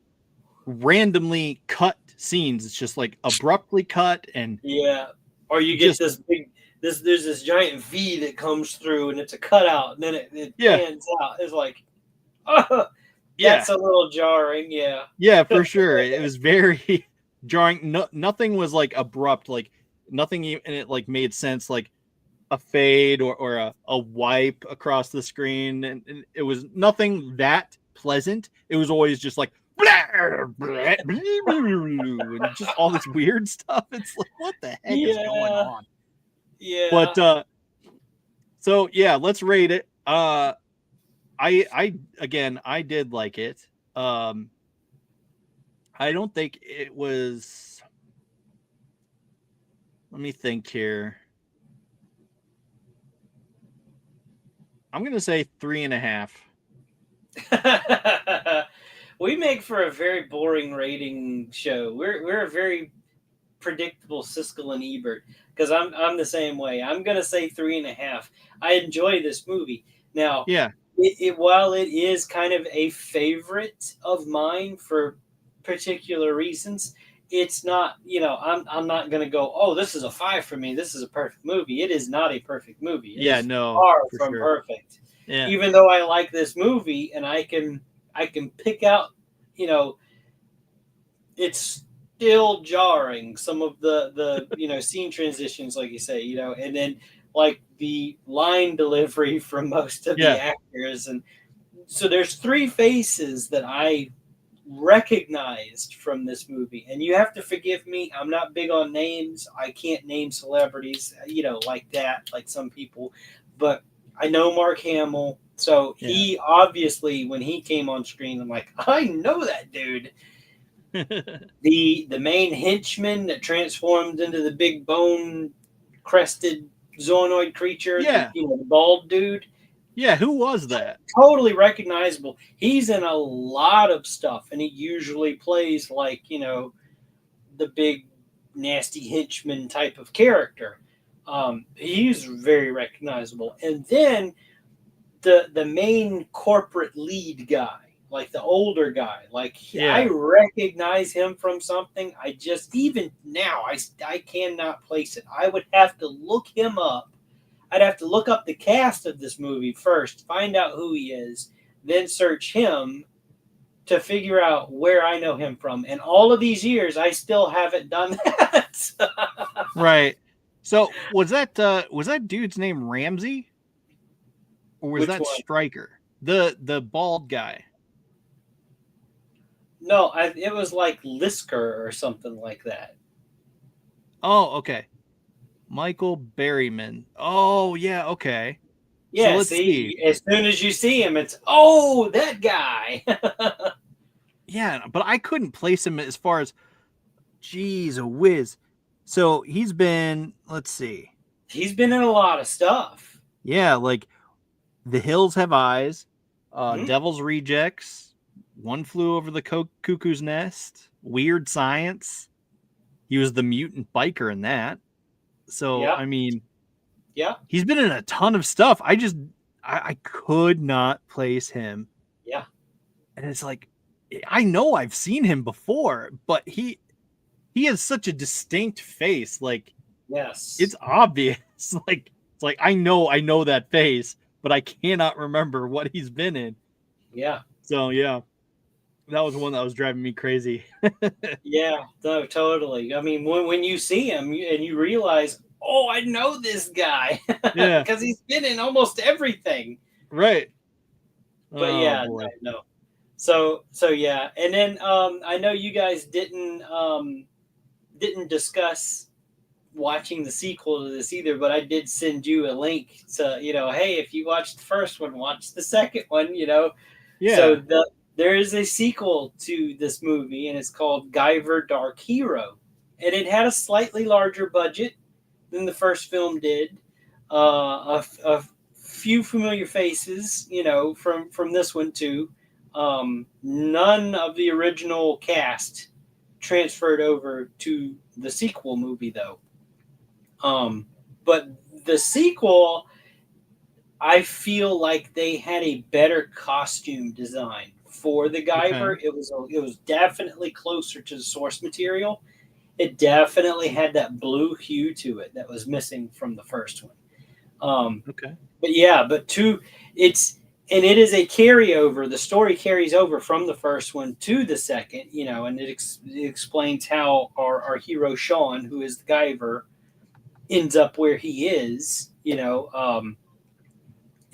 Speaker 1: randomly cut scenes. It's just like abruptly cut and
Speaker 2: Yeah. Or you get
Speaker 1: just
Speaker 2: this big there's this giant V that comes through and it's a cutout and then it
Speaker 1: yeah,
Speaker 2: pans out. It's like, oh,
Speaker 1: yeah,
Speaker 2: that's a little jarring. Yeah.
Speaker 1: yeah, for sure. It was very jarring. No, nothing was like abrupt, like nothing in it like made sense, like a fade or a wipe across the screen, and it was nothing that pleasant. It was always just like and just all this weird stuff. It's like, what the heck is going
Speaker 2: Yeah.
Speaker 1: on?
Speaker 2: Yeah.
Speaker 1: But so yeah, let's rate it. I again, I did like it. Um, I don't think it was. Let me think here. I'm gonna say 3.5.
Speaker 2: We make for a very boring rating show. We're a very predictable Siskel and Ebert because I'm the same way. I'm gonna say 3.5. I enjoy this movie. Now,
Speaker 1: Yeah,
Speaker 2: while it is kind of a favorite of mine for particular reasons, it's not. I'm not gonna go. Oh, this is a 5 for me. This is a perfect movie. It is not a perfect movie. It
Speaker 1: yeah,
Speaker 2: is
Speaker 1: no,
Speaker 2: far
Speaker 1: for
Speaker 2: from
Speaker 1: sure.
Speaker 2: perfect.
Speaker 1: Yeah,
Speaker 2: Even though I like this movie and I can pick out, it's still jarring some of the scene transitions, like you say, and then like the line delivery from most of the
Speaker 1: yeah,
Speaker 2: actors. And so there's three faces that I recognized from this movie, and you have to forgive me, I'm not big on names. I can't name celebrities like that, like some people, but I know Mark Hamill, so
Speaker 1: yeah.
Speaker 2: he obviously, when he came on screen, I'm like, I know that dude. The main henchman that transformed into the big bone crested zoonoid creature,
Speaker 1: Yeah,
Speaker 2: the bald dude,
Speaker 1: yeah. Who was that?
Speaker 2: totally recognizable. He's in a lot of stuff, and he usually plays like the big nasty henchman type of character. He's very recognizable. And then the main corporate lead guy, like the older guy, like I
Speaker 1: Yeah,
Speaker 2: recognize him from something. I just, even now, I cannot place it. I would have to look him up. I'd have to look up the cast of this movie first, find out who he is, then search him to figure out where I know him from. And all of these years, I still haven't done that.
Speaker 1: right. So was that dude's name Ramsey or was
Speaker 2: Which
Speaker 1: that
Speaker 2: one?
Speaker 1: Stryker? The bald guy.
Speaker 2: No, it was like Lisker or something like that.
Speaker 1: Oh, okay. Michael Berryman. Oh, yeah, okay. So
Speaker 2: Yeah,
Speaker 1: let's see.
Speaker 2: see, as soon as you see him, it's, oh, that guy.
Speaker 1: Yeah, but I couldn't place him as far as geez, a whiz. So he's been, let's see.
Speaker 2: He's been in a lot of stuff.
Speaker 1: Yeah, like The Hills Have Eyes,
Speaker 2: Hmm.
Speaker 1: Devil's Rejects, One Flew Over the Cuckoo's Nest, Weird Science. He was the mutant biker in that. So,
Speaker 2: Yeah,
Speaker 1: I mean,
Speaker 2: yeah,
Speaker 1: he's been in a ton of stuff. I could not place him.
Speaker 2: yeah.
Speaker 1: And it's like, I know I've seen him before, but he has such a distinct face. Like, it's
Speaker 2: Yes.
Speaker 1: obvious. Like, it's like I know that face, but I cannot remember what he's been in.
Speaker 2: Yeah.
Speaker 1: So yeah, that was one that was driving me crazy.
Speaker 2: Yeah. No, totally. I mean, when you see him and you realize, oh, I know this guy
Speaker 1: Yeah,
Speaker 2: because he's been in almost everything.
Speaker 1: right.
Speaker 2: But
Speaker 1: Oh
Speaker 2: yeah,
Speaker 1: boy.
Speaker 2: no. So yeah, and then I know you guys didn't discuss watching the sequel to this either, but I did send you a link to, hey, if you watched the first one, watch the second one. So
Speaker 1: Yeah.
Speaker 2: there is a sequel to this movie, and it's called Guyver Dark Hero, and it had a slightly larger budget than the first film did. A few familiar faces, from this one too. None of the original cast transferred over to the sequel movie, though. But the sequel, I feel like they had a better costume design for the Guyver.
Speaker 1: Okay.
Speaker 2: It was definitely closer to the source material. It definitely had that blue hue to it that was missing from the first one.
Speaker 1: Okay.
Speaker 2: But yeah, but two, it's and it is a carryover. The story carries over from the first one to the second, and it explains how our hero Sean, who is the Guyver, ends up where he is. In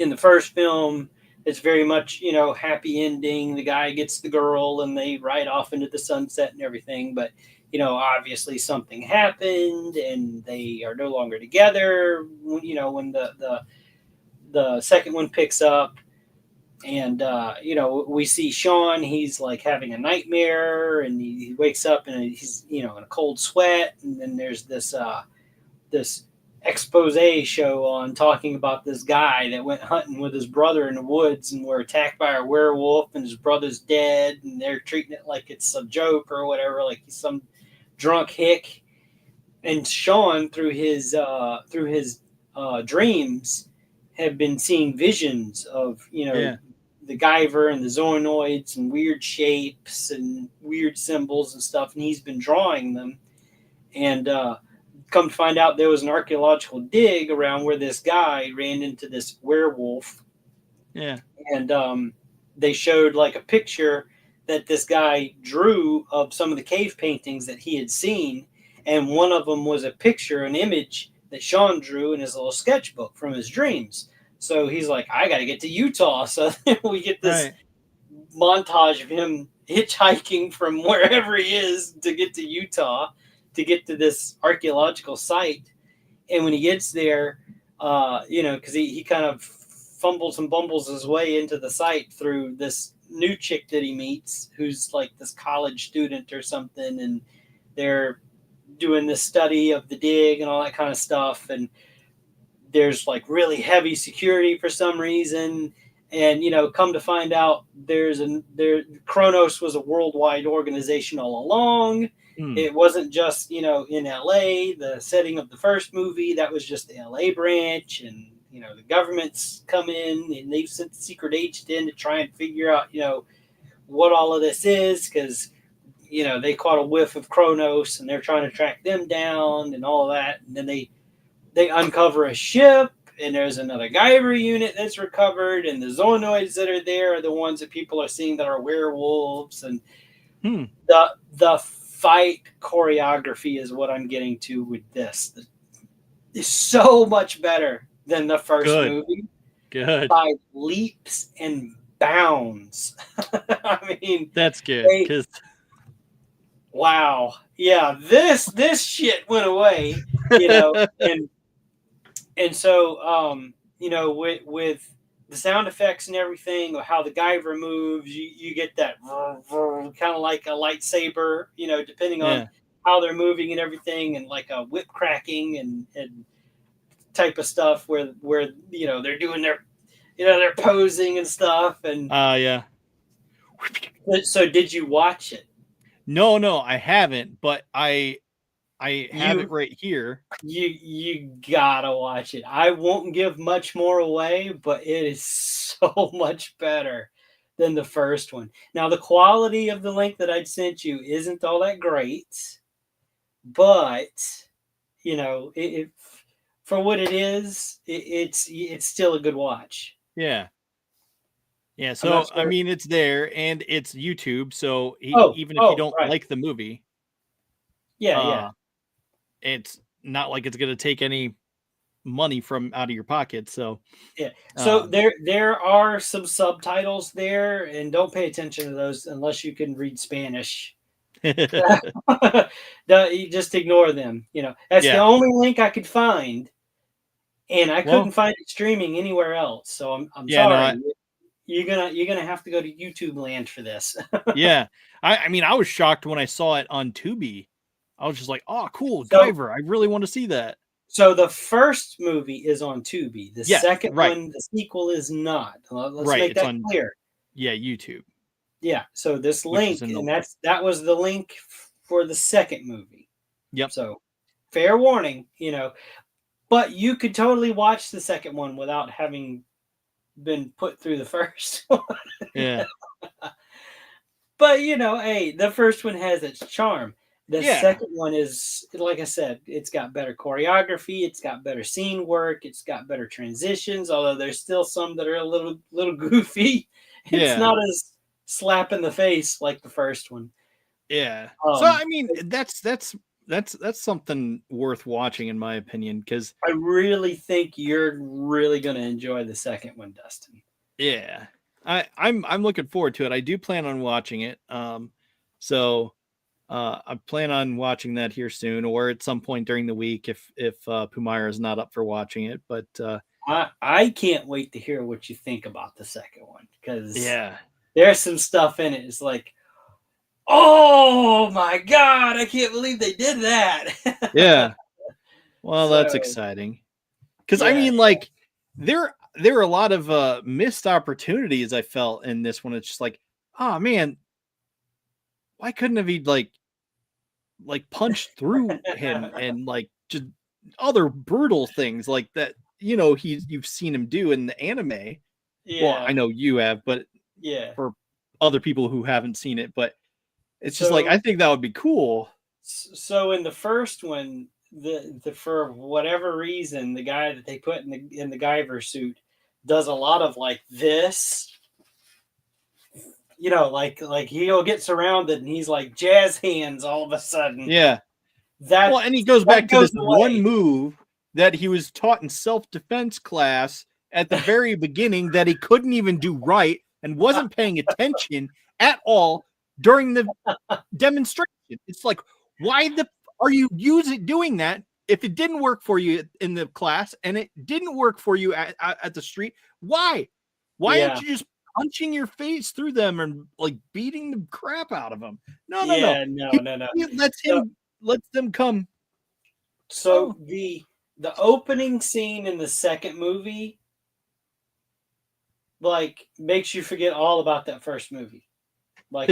Speaker 2: the first film, it's very much happy ending. The guy gets the girl, and they ride off into the sunset and everything. But obviously something happened, and they are no longer together. When the second one picks up, and we see Sean. He's like having a nightmare, and he wakes up and he's in a cold sweat. And then there's this expose show on talking about this guy that went hunting with his brother in the woods and were attacked by a werewolf, and his brother's dead, and they're treating it like it's a joke or whatever, like he's some drunk hick. And Sean, through his dreams, have been seeing visions of
Speaker 1: Yeah.
Speaker 2: the Guyver and the Zoanoids and weird shapes and weird symbols and stuff, and he's been drawing them. And come to find out, there was an archaeological dig around where this guy ran into this werewolf.
Speaker 1: Yeah.
Speaker 2: And they showed like a picture that this guy drew of some of the cave paintings that he had seen, and one of them was a picture, an image that Sean drew in his little sketchbook from his dreams. So he's like, I got to get to Utah. So we get this
Speaker 1: Right.
Speaker 2: montage of him hitchhiking from wherever he is to get to Utah, to get to this archaeological site. And when he gets there, because he kind of fumbles and bumbles his way into the site through this new chick that he meets, who's like this college student or something, and they're doing this study of the dig and all that kind of stuff. And there's like really heavy security for some reason. And come to find out, Kronos was a worldwide organization all along.
Speaker 1: Hmm.
Speaker 2: It wasn't just in LA, the setting of the first movie. That was just the LA branch, and the government's come in and they've sent the secret agent in to try and figure out what all of this is, because they caught a whiff of Kronos and they're trying to track them down and all of that. And then they uncover a ship, and there's another Guyver unit that's recovered, and the Zoanoids that are there are the ones that people are seeing that are werewolves. And
Speaker 1: Hmm.
Speaker 2: the fight choreography is what I'm getting to with this. It's so much better than the first
Speaker 1: Good.
Speaker 2: movie
Speaker 1: Good.
Speaker 2: by leaps and bounds. I mean,
Speaker 1: That's good. Because
Speaker 2: wow, yeah, this shit went away, and so with the sound effects and everything, or how the Guyver moves, you get that kind of like a lightsaber, depending on
Speaker 1: yeah.
Speaker 2: how they're moving and everything, and like a whip cracking and type of stuff where they're doing their they're posing and stuff. And
Speaker 1: Yeah.
Speaker 2: so did you watch it?
Speaker 1: No, I haven't, but I have it
Speaker 2: You
Speaker 1: right here.
Speaker 2: you gotta watch it. I won't give much more away, but it is so much better than the first one. Now, the quality of the link that I'd sent you isn't all that great, but it for what it is, it's still a good watch.
Speaker 1: Yeah. Yeah.
Speaker 2: I'm not
Speaker 1: So I
Speaker 2: sure.
Speaker 1: mean, it's there and it's YouTube. So
Speaker 2: Oh,
Speaker 1: even if you
Speaker 2: oh,
Speaker 1: don't
Speaker 2: right.
Speaker 1: like the movie,
Speaker 2: Yeah, yeah,
Speaker 1: uh, it's not like it's gonna take any money from out of your pocket. So
Speaker 2: yeah. So
Speaker 1: um,
Speaker 2: there are some subtitles there, and don't pay attention to those unless you can read Spanish. You just ignore them. That's the
Speaker 1: yeah.
Speaker 2: only link I could find, and I couldn't
Speaker 1: Well,
Speaker 2: find it streaming anywhere else. So I'm
Speaker 1: yeah. No,
Speaker 2: sorry. You're gonna have to go to YouTube land for this.
Speaker 1: yeah. I mean, I was shocked when I saw it on Tubi. I was just like, oh, cool,
Speaker 2: so
Speaker 1: Guyver. I really want to see that.
Speaker 2: so the first movie is on Tubi. The
Speaker 1: Yes,
Speaker 2: second
Speaker 1: right,
Speaker 2: one, the sequel, is not. Let's
Speaker 1: right.
Speaker 2: make
Speaker 1: It's
Speaker 2: that
Speaker 1: on,
Speaker 2: clear.
Speaker 1: yeah, YouTube,
Speaker 2: Yeah. So this
Speaker 1: which is
Speaker 2: link, and
Speaker 1: annoying.
Speaker 2: that was the link for the second movie.
Speaker 1: Yep.
Speaker 2: So fair warning. But you could totally watch the second one without having been put through the first one.
Speaker 1: Yeah.
Speaker 2: But hey, the first one has its charm. The
Speaker 1: Yeah.
Speaker 2: second one is, like I said, it's got better choreography, it's got better scene work, it's got better transitions. Although there's still some that are a little goofy. It's
Speaker 1: Yeah.
Speaker 2: not as slap in the face like the first one.
Speaker 1: Yeah. So I mean, that's something worth watching in my opinion, because
Speaker 2: I really think you're really going to enjoy the second one, Dustin.
Speaker 1: yeah, I'm looking forward to it. I do plan on watching it. So I plan on watching that here soon, or at some point during the week if Pumira is not up for watching it. But
Speaker 2: I can't wait to hear what you think about the second one, because
Speaker 1: yeah,
Speaker 2: there's some stuff in it. It's like, oh my god, I can't believe they did that.
Speaker 1: yeah. Well,
Speaker 2: So,
Speaker 1: that's exciting. Because I
Speaker 2: yeah,
Speaker 1: mean, like there are a lot of missed opportunities I felt in this one. It's just like, oh man, why couldn't have he like punched through him and like just other brutal things like that, you've seen him do in the anime. Well, I
Speaker 2: yeah,
Speaker 1: know you have, but
Speaker 2: yeah.
Speaker 1: for other people who haven't seen it, but it's just like,
Speaker 2: So,
Speaker 1: I think that would be cool.
Speaker 2: so in the first one, the for whatever reason, the guy that they put in the Guyver suit does a lot of like this. Like he'll get surrounded and he's like jazz hands all of a sudden.
Speaker 1: Yeah.
Speaker 2: That
Speaker 1: Well, and he goes
Speaker 2: that
Speaker 1: back to
Speaker 2: goes
Speaker 1: this one
Speaker 2: away.
Speaker 1: move that he was taught in self-defense class at the very beginning that he couldn't even do right and wasn't paying attention at all during the demonstration. It's like, why are you doing that if it didn't work for you in the class and it didn't work for you at the street? Why
Speaker 2: Yeah,
Speaker 1: aren't you just punching your face through them and like beating the crap out of them? No,
Speaker 2: yeah,
Speaker 1: he,
Speaker 2: no.
Speaker 1: he lets them come.
Speaker 2: So the opening scene in the second movie like makes you forget all about that first movie. Like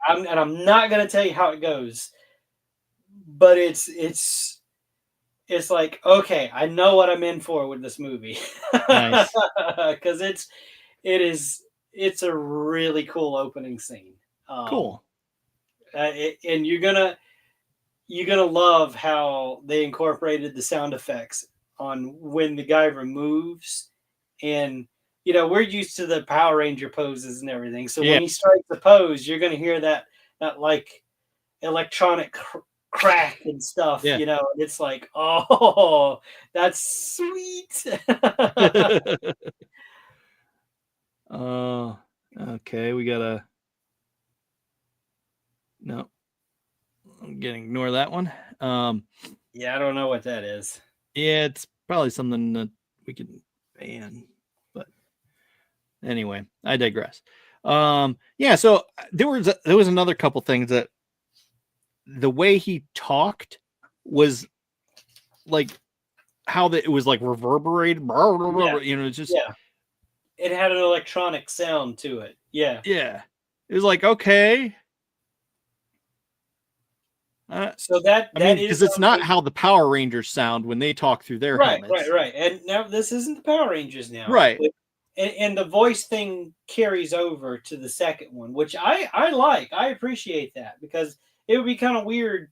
Speaker 2: I'm not gonna tell you how it goes, but it's like, okay, I know what I'm in for with this movie.
Speaker 1: Nice.
Speaker 2: Because it's a really cool opening scene.
Speaker 1: Cool.
Speaker 2: And you're gonna love how they incorporated the sound effects on when the guy moves. And we're used to the Power Ranger poses and everything, so
Speaker 1: Yeah.
Speaker 2: when he strikes the pose, you're gonna hear that like electronic crack and stuff.
Speaker 1: Yeah.
Speaker 2: It's like, oh, that's sweet.
Speaker 1: Okay, we gotta no, I'm gonna ignore that one.
Speaker 2: Yeah, I don't know what that is.
Speaker 1: Yeah, it's probably something that we can ban, but anyway, I digress. Yeah, so there was another couple things that the way he talked was like how it was like reverberated, it's just
Speaker 2: Yeah, it had an electronic sound to it. Yeah.
Speaker 1: yeah. It was like, okay.
Speaker 2: So that
Speaker 1: I mean,
Speaker 2: is
Speaker 1: because it's not
Speaker 2: something.
Speaker 1: how the Power Rangers sound when they talk through their
Speaker 2: Right,
Speaker 1: helmets.
Speaker 2: right. And now this isn't the Power Rangers now.
Speaker 1: Right.
Speaker 2: But, and the voice thing carries over to the second one, which I like. I appreciate that, because it would be kind of weird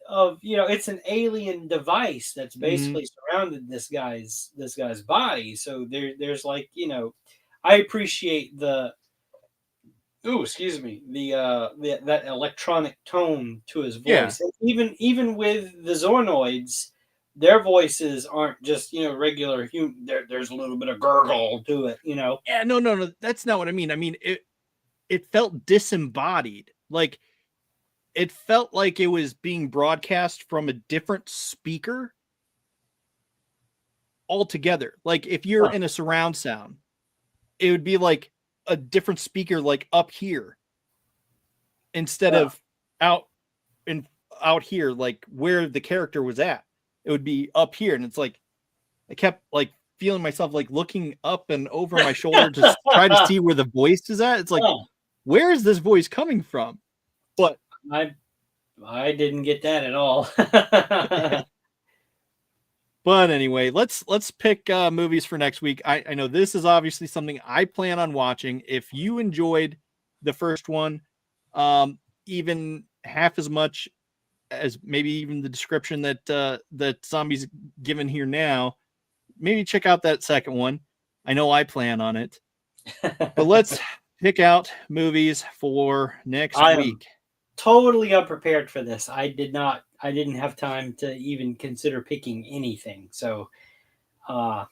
Speaker 2: of, it's an alien device that's basically surrounded this guy's body. So there's like, I appreciate the excuse me, the that electronic tone to his voice.
Speaker 1: Yeah.
Speaker 2: And even with the Zornoids, their voices aren't just regular human. There's a little bit of gurgle to it.
Speaker 1: Yeah, no, that's not what I mean. I mean, it felt disembodied. Like it felt like it was being broadcast from a different speaker altogether. Like if you're in a surround sound, it would be like a different speaker, like up here instead of out here, like where the character was at. It would be up here, and it's like I kept like feeling myself like looking up and over my shoulder to try to see where the voice is at. It's like, where is this voice coming from? But
Speaker 2: I didn't get that at all.
Speaker 1: But anyway, let's pick movies for next week. I know this is obviously something I plan on watching. If you enjoyed the first one, even half as much as maybe even the description that Zombie's given here now, maybe check out that second one. I know I plan on it. But let's pick out movies for next
Speaker 2: I am
Speaker 1: week.
Speaker 2: totally unprepared for this. I didn't have time to even consider picking anything. So I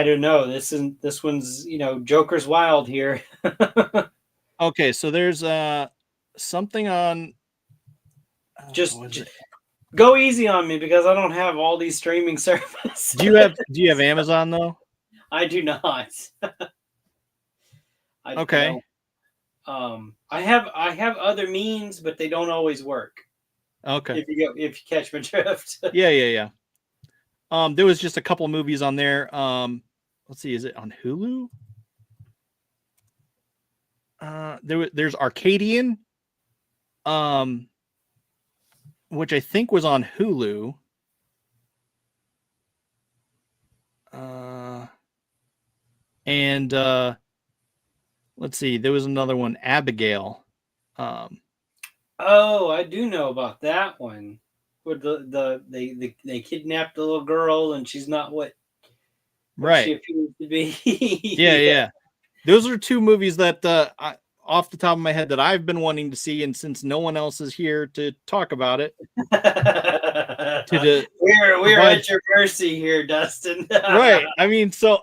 Speaker 2: don't know. This one's, Joker's wild here.
Speaker 1: Okay, so there's something on
Speaker 2: Just go easy on me because I don't have all these streaming services.
Speaker 1: do you have Amazon though?
Speaker 2: I do not.
Speaker 1: Okay.
Speaker 2: I have other means, but they don't always work.
Speaker 1: Okay.
Speaker 2: If you catch my drift.
Speaker 1: Yeah. There was just a couple movies on there. Let's see, is it on Hulu? There's Arcadian, which I think was on Hulu. And let's see, there was another one, Abigail.
Speaker 2: Oh, I do know about that one. Where they kidnapped the little girl and she's not what
Speaker 1: Right.
Speaker 2: she appears to be.
Speaker 1: Yeah. Those are two movies that off the top of my head that I've been wanting to see, and since no one else is here to talk about it,
Speaker 2: we're at your mercy here, Dustin.
Speaker 1: Right. I mean, so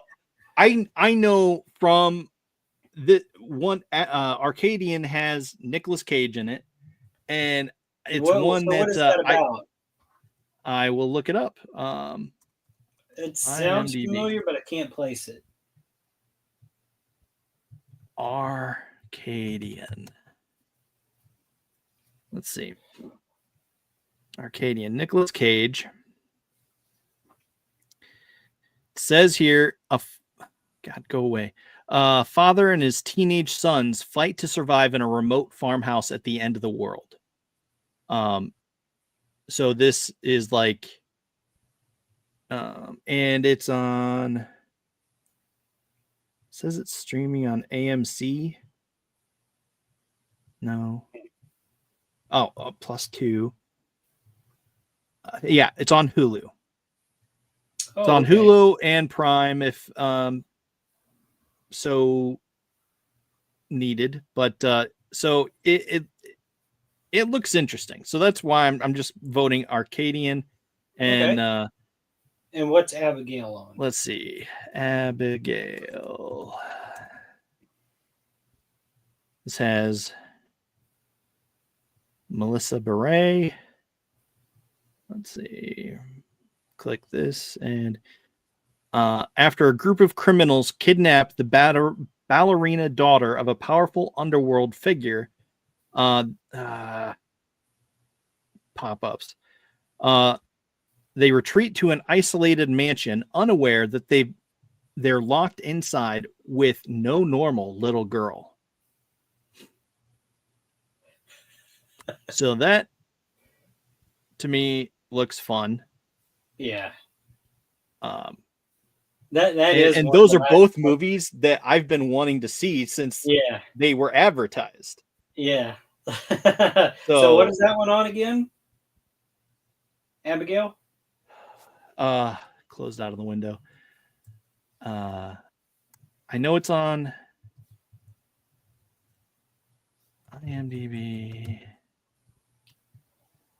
Speaker 1: I know from the one Arcadian has Nicolas Cage in it, and it's one that
Speaker 2: what is that about?
Speaker 1: I will look it up.
Speaker 2: It sounds
Speaker 1: IMDb.
Speaker 2: familiar, but I can't place it.
Speaker 1: Arcadian. Let's see. Arcadian. Nicolas Cage. It says here, God, go away. Father and his teenage sons fight to survive in a remote farmhouse at the end of the world. So this is like, and it's on. It says it's streaming on AMC. No. Oh, +2. Yeah, it's on Hulu. It's on Hulu and Prime if so needed, but so it looks interesting. So that's why I'm just voting Arcadian and
Speaker 2: and what's Abigail on?
Speaker 1: Let's see. Abigail. This has Melissa Beret. Let's see. Click this, and after a group of criminals kidnap the ballerina daughter of a powerful underworld figure, pop-ups. They retreat to an isolated mansion, unaware that they're locked inside with no normal little girl. So that, to me, looks fun.
Speaker 2: Yeah.
Speaker 1: That
Speaker 2: is,
Speaker 1: and those are both movies that I've been wanting to see since they were advertised.
Speaker 2: Yeah. So what is that one on again? Abigail?
Speaker 1: Closed out of the window. I know it's on IMDb.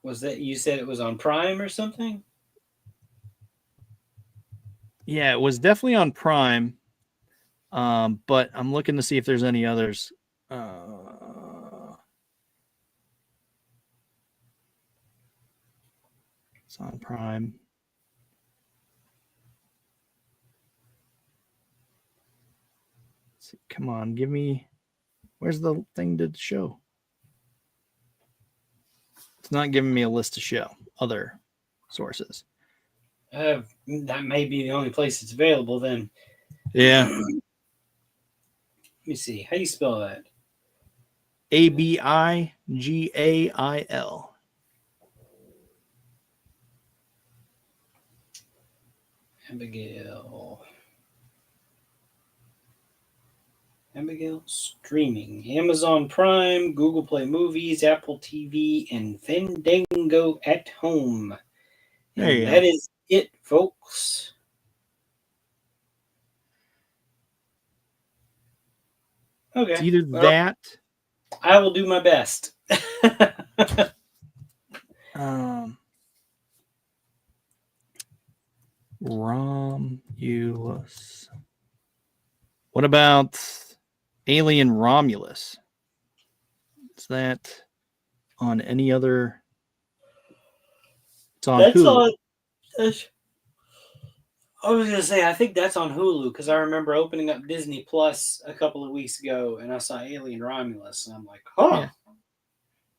Speaker 2: Was that, you said it was on Prime or something?
Speaker 1: Yeah, it was definitely on Prime. But I'm looking to see if there's any others. It's on Prime. Let's see, come on, give me. Where's the thing to show? It's not giving me a list to show other sources.
Speaker 2: That may be the only place it's available then.
Speaker 1: Yeah.
Speaker 2: Let me see. How do you spell that?
Speaker 1: Abigail.
Speaker 2: Abigail. Abigail streaming. Amazon Prime, Google Play Movies, Apple TV, and Fandango at home.
Speaker 1: There you
Speaker 2: And
Speaker 1: go.
Speaker 2: that is it, folks. Okay.
Speaker 1: It's either
Speaker 2: well,
Speaker 1: that.
Speaker 2: I will do my best.
Speaker 1: Romulus. What about Alien Romulus? Is that on any other? It's on
Speaker 2: That's
Speaker 1: Hulu.
Speaker 2: I was gonna say I think that's on Hulu because I remember opening up Disney Plus a couple of weeks ago and I saw Alien Romulus and I'm like, oh,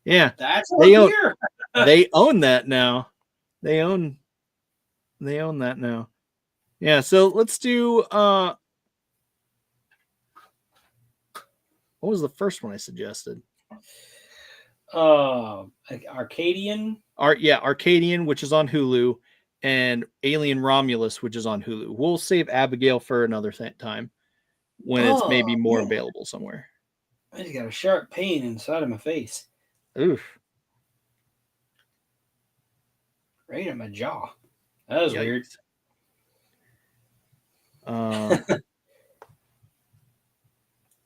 Speaker 1: yeah,
Speaker 2: that's on here.
Speaker 1: They own that now. They own that now. Yeah, so let's do what was the first one I suggested?
Speaker 2: Arcadian.
Speaker 1: Arcadian, which is on Hulu, and Alien Romulus, which is on Hulu. We'll save Abigail for another time when it's maybe more available somewhere.
Speaker 2: I just got a sharp pain inside of my face.
Speaker 1: Oof.
Speaker 2: Right in my jaw. That was weird.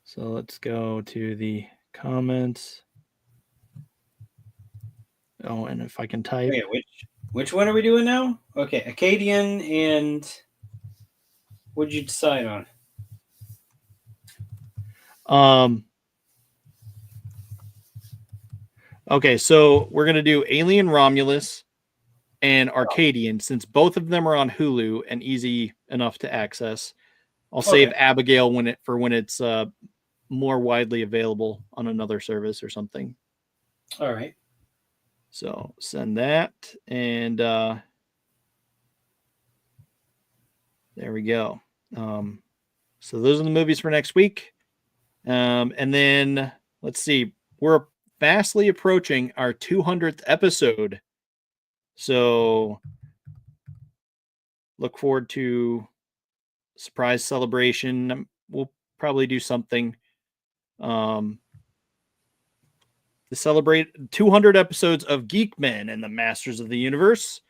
Speaker 1: So let's go to the comments. Oh, and if I can type.
Speaker 2: Okay, which one are we doing now? Okay, Acadian and what'd you decide on?
Speaker 1: Okay, so we're gonna do Alien Romulus and Arcadian since both of them are on Hulu and easy enough to access. I'll save Abigail when it's more widely available on another service or something.
Speaker 2: All right.
Speaker 1: So send that, and there we go. So those are the movies for next week. And then let's see, we're fastly approaching our 200th episode. So look forward to surprise celebration. We'll probably do something to celebrate 200 episodes of Geek-Men and the Masters of the Universe.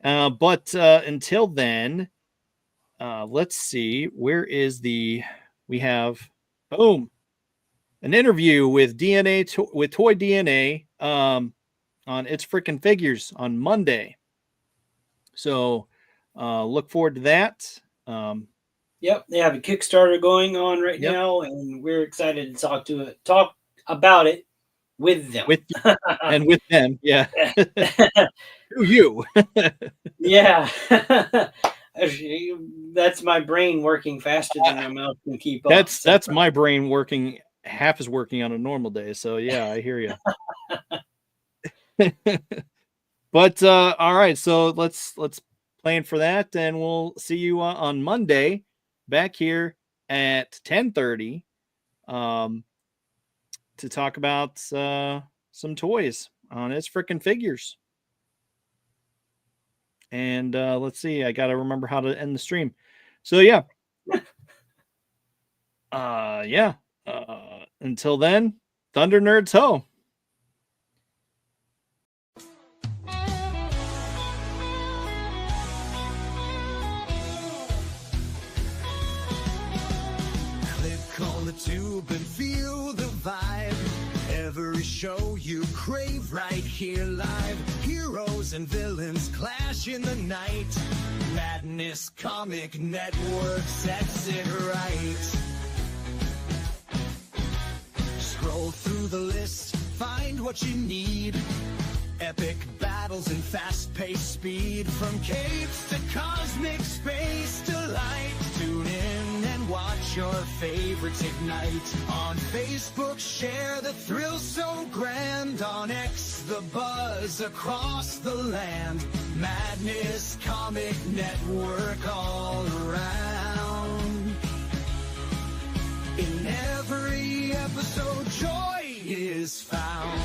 Speaker 1: But until then, let's see, we have, boom, an interview with with Toy DNA on It's Frickin' Figures on Monday. So look forward to that.
Speaker 2: Yep, they have a Kickstarter going on right now, and we're excited to talk about it with them.
Speaker 1: With them, yeah. You.
Speaker 2: Yeah. That's my brain working faster than my mouth can keep up.
Speaker 1: That's my brain working half as working on a normal day. So yeah, I hear you. But all right, so let's plan for that, and we'll see you on Monday back here at 10:30 to talk about some toys on It's Frickin' Figures. And let's see, I gotta remember how to end the stream. So yeah. Until then, Thunder Nerds ho.
Speaker 3: Click on the tube and feel the vibe. Every show you crave right here live. Heroes and villains clash in the night. Madness Comic Network sets it right. Scroll through the list, find what you need. Epic battles and fast-paced speed. From capes to cosmic space delight. Tune in and watch your favorites ignite. On Facebook, share the thrill so grand. On X, the buzz across the land. Madness Comic Network all around. In every episode, joy is found.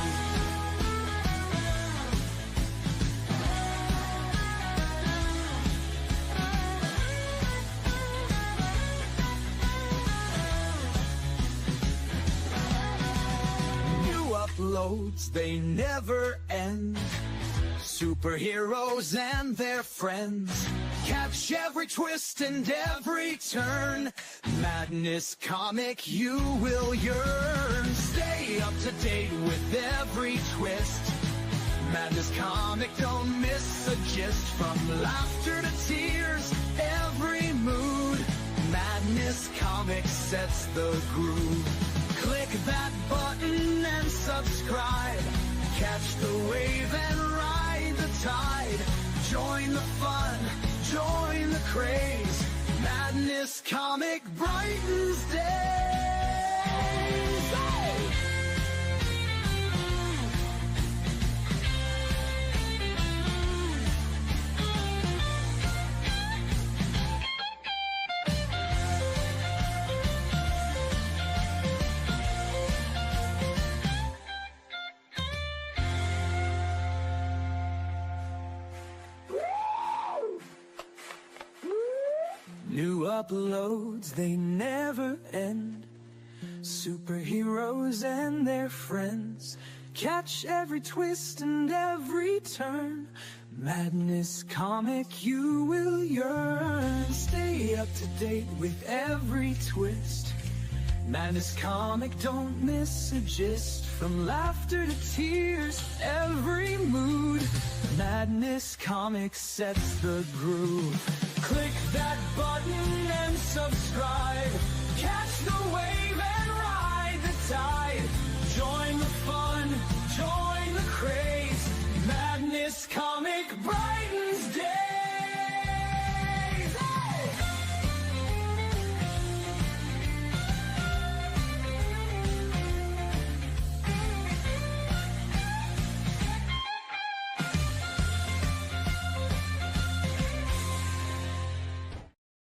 Speaker 3: uploads, they never end. Superheroes and their friends, catch every twist and every turn. Madness Comic, you will yearn. Stay up to date with every twist. Madness Comic, don't miss a gist. From laughter to tears, every mood. Madness Comic sets the groove. Click that button and subscribe. Catch the wave and ride the tide. Join the fun, join the craze. Madness Comic brightens days. New uploads, they never end. Superheroes and their friends, catch every twist and every turn. Madness Comic, you will yearn. Stay up to date with every twist. Madness Comic, don't miss a gist. From laughter to tears, every mood. Madness Comic sets the groove. Click that button and subscribe. Catch the wave and ride the tide. Join the fun, join the craze. Madness Comic bright.